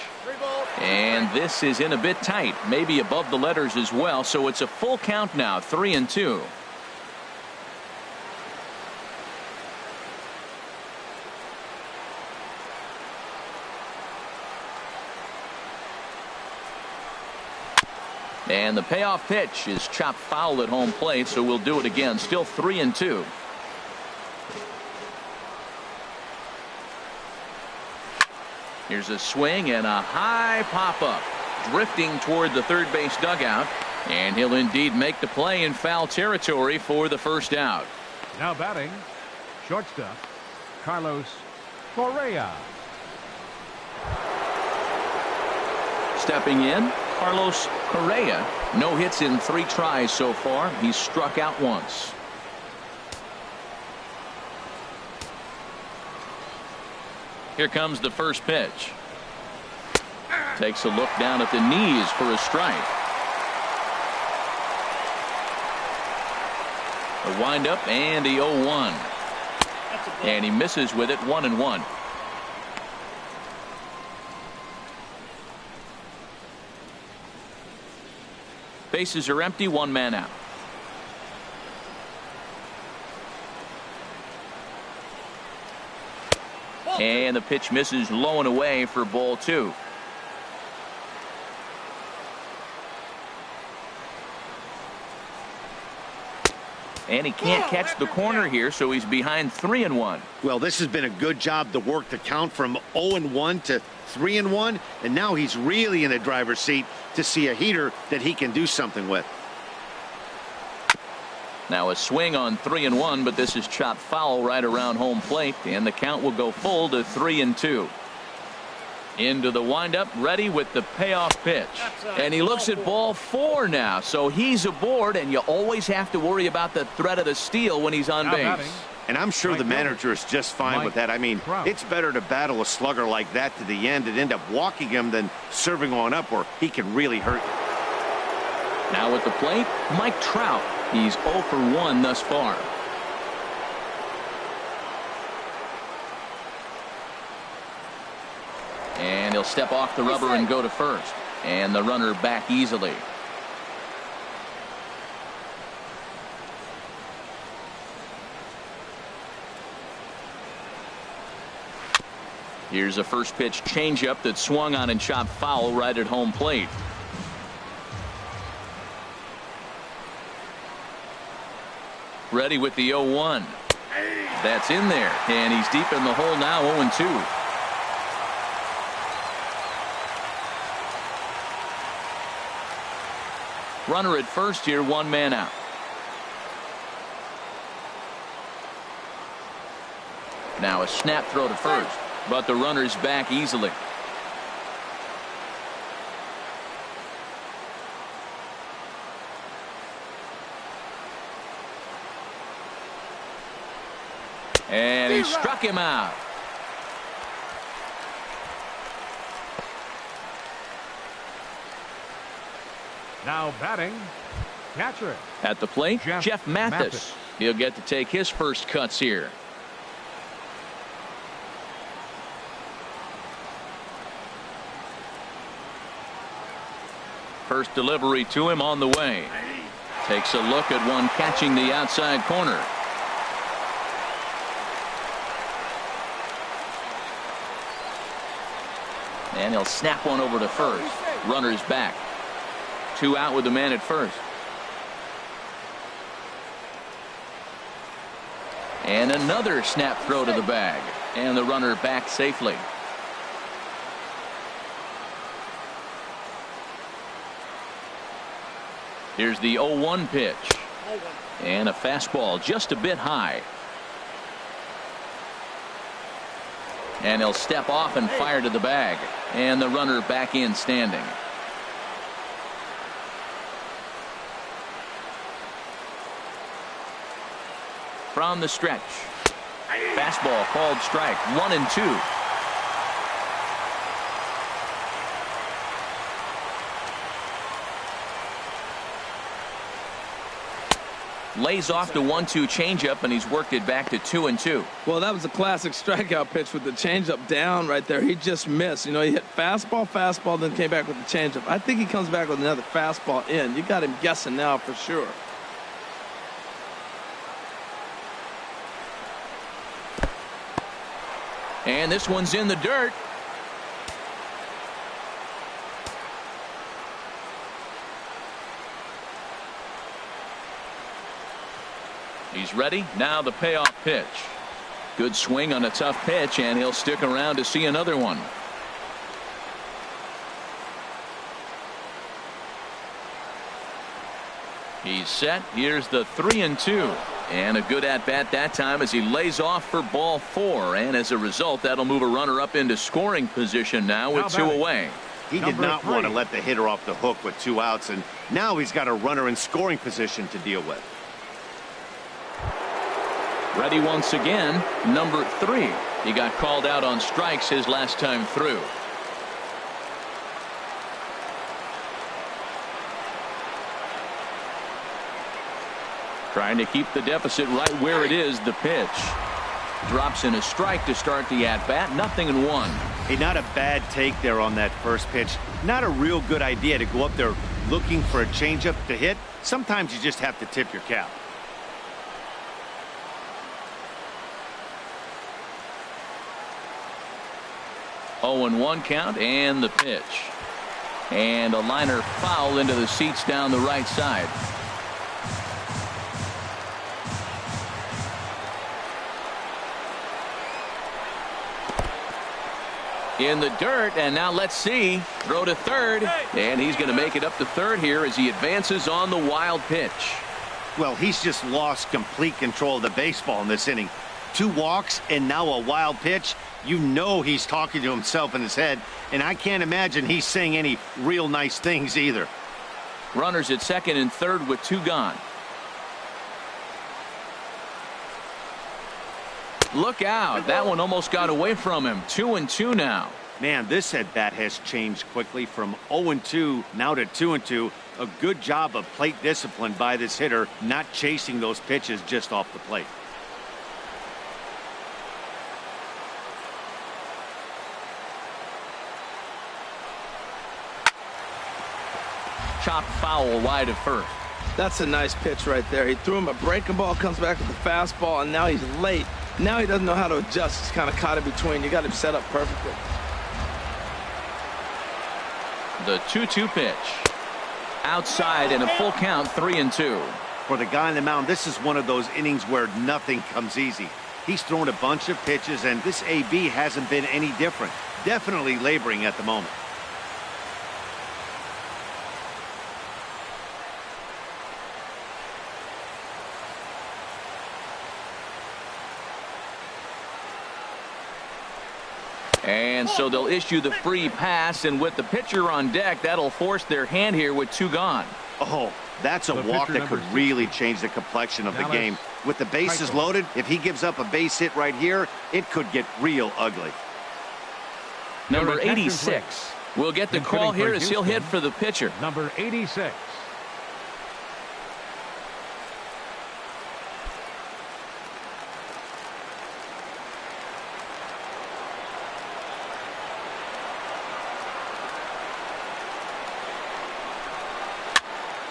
And this is in a bit tight, maybe above the letters as well. So it's a full count now, 3-2. And the payoff pitch is chopped foul at home plate, so we'll do it again. Still 3-2. Here's a swing and a high pop-up, drifting toward the third base dugout, and he'll indeed make the play in foul territory for the first out. Now batting, shortstop, Carlos Correa. Stepping in, Carlos Correa. No hits in 3 tries so far. He's struck out once. Here comes the first pitch. Takes a look down at the knees for a strike. A windup and the 0-1. And he misses with it, 1-1. Bases are empty, 1 man out. And the pitch misses low and away for ball 2. And he can't catch the corner here, so he's behind 3-1. Well, this has been a good job to work the count from 0-1 to 3-1, and now he's really in the driver's seat to see a heater that he can do something with. Now a swing on 3-1, but this is chopped foul right around home plate, and the count will go full to 3-2. Into the windup, ready with the payoff pitch. And he looks at ball 4 now, so he's aboard, and you always have to worry about the threat of the steal when he's on base. And I'm sure the manager is just fine with that. I mean, it's better to battle a slugger like that to the end and end up walking him than serving on up where he can really hurt you. Now at the plate, Mike Trout. He's 0 for 1 thus far. And he'll step off the rubber and go to first. And the runner back easily. Here's a first pitch changeup that swung on and chopped foul right at home plate. Ready with the 0-1. That's in there, and he's deep in the hole now, 0-2. Runner at first here, 1 man out. Now a snap throw to first, but the runner's back easily. And he struck him out. Now batting, catcher. At the plate, Jeff Mathis. He'll get to take his first cuts here. First delivery to him on the way. Takes a look at one catching the outside corner. And he'll snap one over to first. Runner's back. 2 out with the man at first. And another snap throw to the bag. And the runner back safely. Here's the 0-1 pitch. And a fastball just a bit high. And he'll step off and fire to the bag. And the runner back in standing. From the stretch. Fastball called strike. 1-2. Lays off the 1-2 changeup, and he's worked it back to 2-2. Well, that was a classic strikeout pitch with the changeup down right there. He just missed. You know, he hit fastball, then came back with the changeup. I think he comes back with another fastball in. You got him guessing now for sure. And this one's in the dirt. He's ready. Now the payoff pitch. Good swing on a tough pitch, and he'll stick around to see another one. He's set. Here's the 3-2. And a good at bat that time as he lays off for ball 4. And as a result, that'll move a runner up into scoring position now with 2 away. He did not want to let the hitter off the hook with 2 outs, and now he's got a runner in scoring position to deal with. Ready once again, number 3. He got called out on strikes his last time through. Trying to keep the deficit right where it is. The pitch drops in a strike to start the at-bat. 0-1. Hey, not a bad take there on that first pitch. Not a real good idea to go up there looking for a changeup to hit. Sometimes you just have to tip your cap. Oh, 0-1 count, and the pitch. And a liner foul into the seats down the right side. In the dirt, and now let's see. Throw to third, and he's going to make it up to third here as he advances on the wild pitch. Well, he's just lost complete control of the baseball in this inning. 2 walks and now a wild pitch. You know he's talking to himself in his head, and I can't imagine he's saying any real nice things either. Runners at second and third with 2 gone. Look out. That one almost got away from him. 2-2 now. Man, this at bat has changed quickly from 0-2 now to 2-2. A good job of plate discipline by this hitter, not chasing those pitches just off the plate. Chop foul wide of first. That's a nice pitch right there. He threw him a breaking ball, comes back with the fastball, and now he's late. Now he doesn't know how to adjust. He's kind of caught in between. You got him set up perfectly. The 2-2 pitch. Outside and a full count. 3-2. For the guy on the mound, this is one of those innings where nothing comes easy. He's thrown a bunch of pitches, and this AB hasn't been any different. Definitely laboring at the moment. And so they'll issue the free pass, and with the pitcher on deck, that'll force their hand here with 2 gone. Oh, that's a walk that could really change the complexion of the game. With the bases loaded, if he gives up a base hit right here, it could get real ugly. Number 86 will get the call here as he'll hit for the pitcher. Number 86.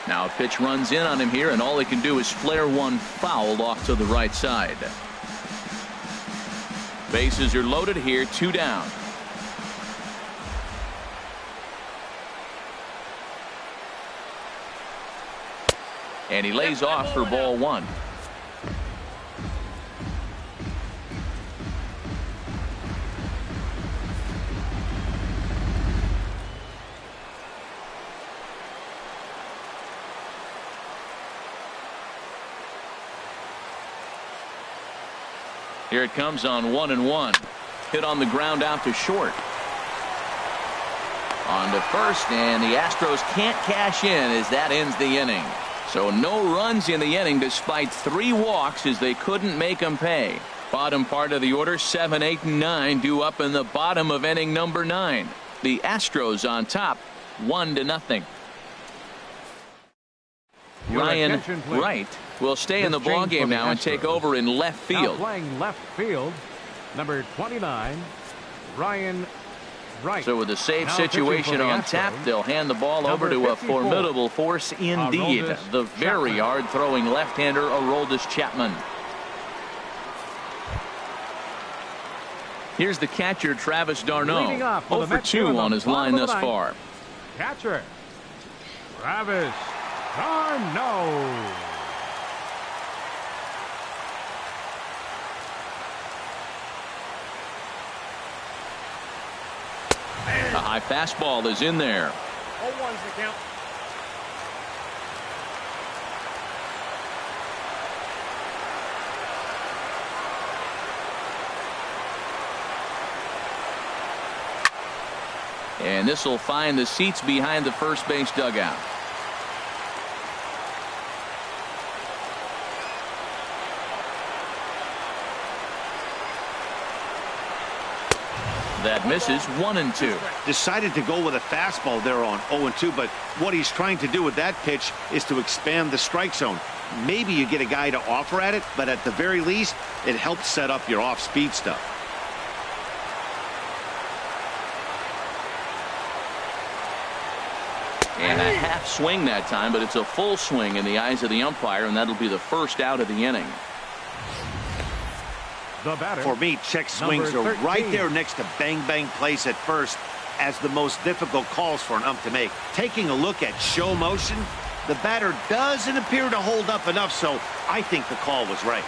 Now a pitch runs in on him here, and all he can do is flare one foul off to the right side. Bases are loaded here, 2 down. And he lays off for ball 1. Here it comes on 1-1. Hit on the ground out to short. On to first, and the Astros can't cash in as that ends the inning. So no runs in the inning despite 3 walks as they couldn't make them pay. Bottom part of the order, 7, 8, and 9 due up in the bottom of inning number 9. The Astros on top, 1-0. Ryan Wright will stay in the ballgame now and take over in left field. Now playing left field, number 29, Ryan Wright. So with a safe situation on tap, they'll hand the ball over to a formidable force indeed. The very hard-throwing left-hander, Aroldis Chapman. Here's the catcher, Travis d'Arnaud. 0 for 2 on his line thus far. Catcher, Travis d'Arnaud. A high fastball is in there. 0-1's the count. And this will find the seats behind the first base dugout. That misses. 1-2. Decided to go with a fastball there on 0-2, but what he's trying to do with that pitch is to expand the strike zone. Maybe you get a guy to offer at it, but at the very least, it helps set up your off-speed stuff. And a half swing that time, but it's a full swing in the eyes of the umpire, and that'll be the first out of the inning. The batter, for me, check swings are right there next to bang bang place at first as the most difficult calls for an ump to make. Taking a look at show motion, the batter doesn't appear to hold up enough, so I think the call was right.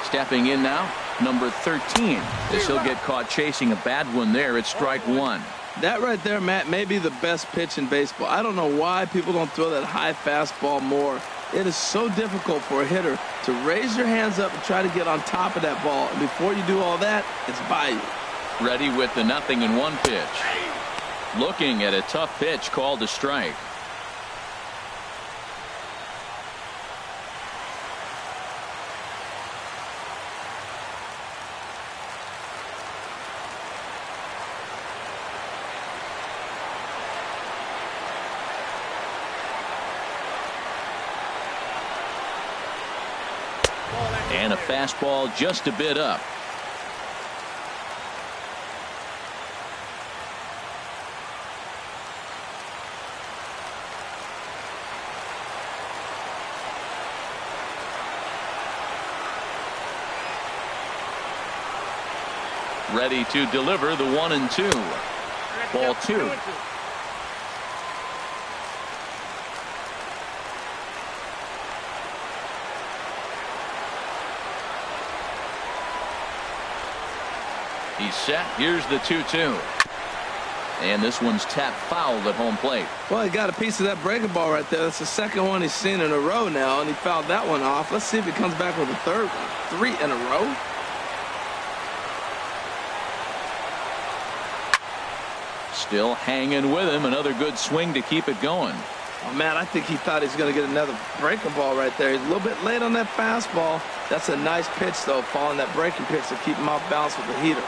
Stepping in now, number 13. As he'll get caught chasing a bad one there. It's strike 1. That right there, Matt, may be the best pitch in baseball. I don't know why people don't throw that high fastball more. It is so difficult for a hitter to raise your hands up and try to get on top of that ball. And before you do all that, it's by you. Ready with the 0-1 pitch. Looking at a tough pitch called a strike. And a fastball just a bit up. Ready to deliver the 1-2. Ball 2. He's set. Here's the 2-2. And this one's tapped foul at home plate. Well, he got a piece of that breaking ball right there. That's the second one he's seen in a row now, and he fouled that one off. Let's see if he comes back with a third one. 3 in a row. Still hanging with him. Another good swing to keep it going. Oh, man, I think he thought he was going to get another breaking ball right there. He's a little bit late on that fastball. That's a nice pitch, though, following that breaking pitch to keep him off balance with the heater.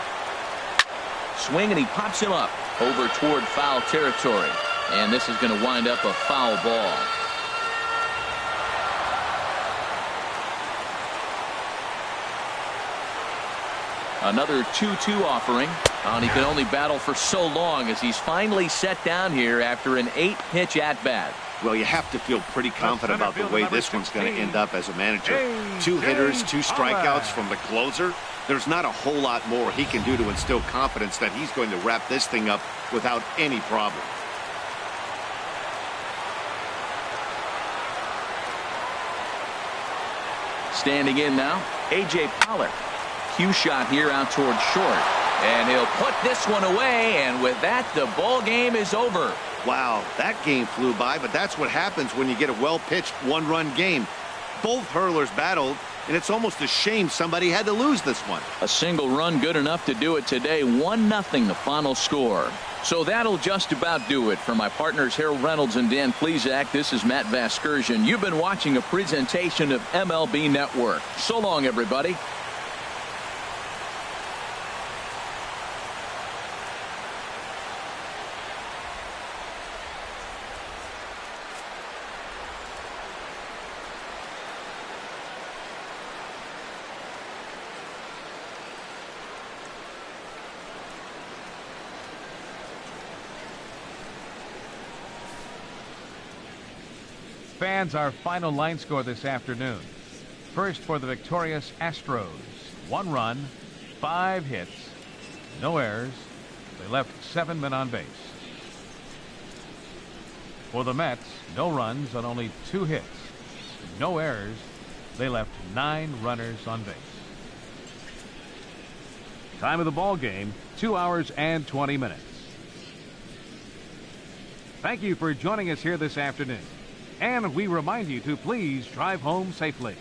Swing, and he pops him up over toward foul territory. And this is going to wind up a foul ball. Another 2-2 offering. And he can only battle for so long as he's finally set down here after an 8-pitch at-bat. Well, you have to feel pretty confident about the way this one's going to end up as a manager. 2 hitters, 2 strikeouts from the closer. There's not a whole lot more he can do to instill confidence that he's going to wrap this thing up without any problem. Standing in now, A.J. Pollock. Cue shot here out toward short. And he'll put this one away, and with that, the ball game is over. Wow, that game flew by, but that's what happens when you get a well-pitched one-run game. Both hurlers battled, and it's almost a shame somebody had to lose this one. A single run good enough to do it today. 1-0 the final score. So that'll just about do it. For my partners Harold Reynolds and Dan Plesac, this is Matt Vasgersian. You've been watching a presentation of MLB Network. So long, everybody. Fans, our final line score this afternoon. First for the victorious Astros. 1 run, 5 hits, no errors. They left 7 men on base. For the Mets, no runs on only 2 hits, no errors. They left 9 runners on base. Time of the ball game, 2 hours and 20 minutes. Thank you for joining us here this afternoon. And we remind you to please drive home safely.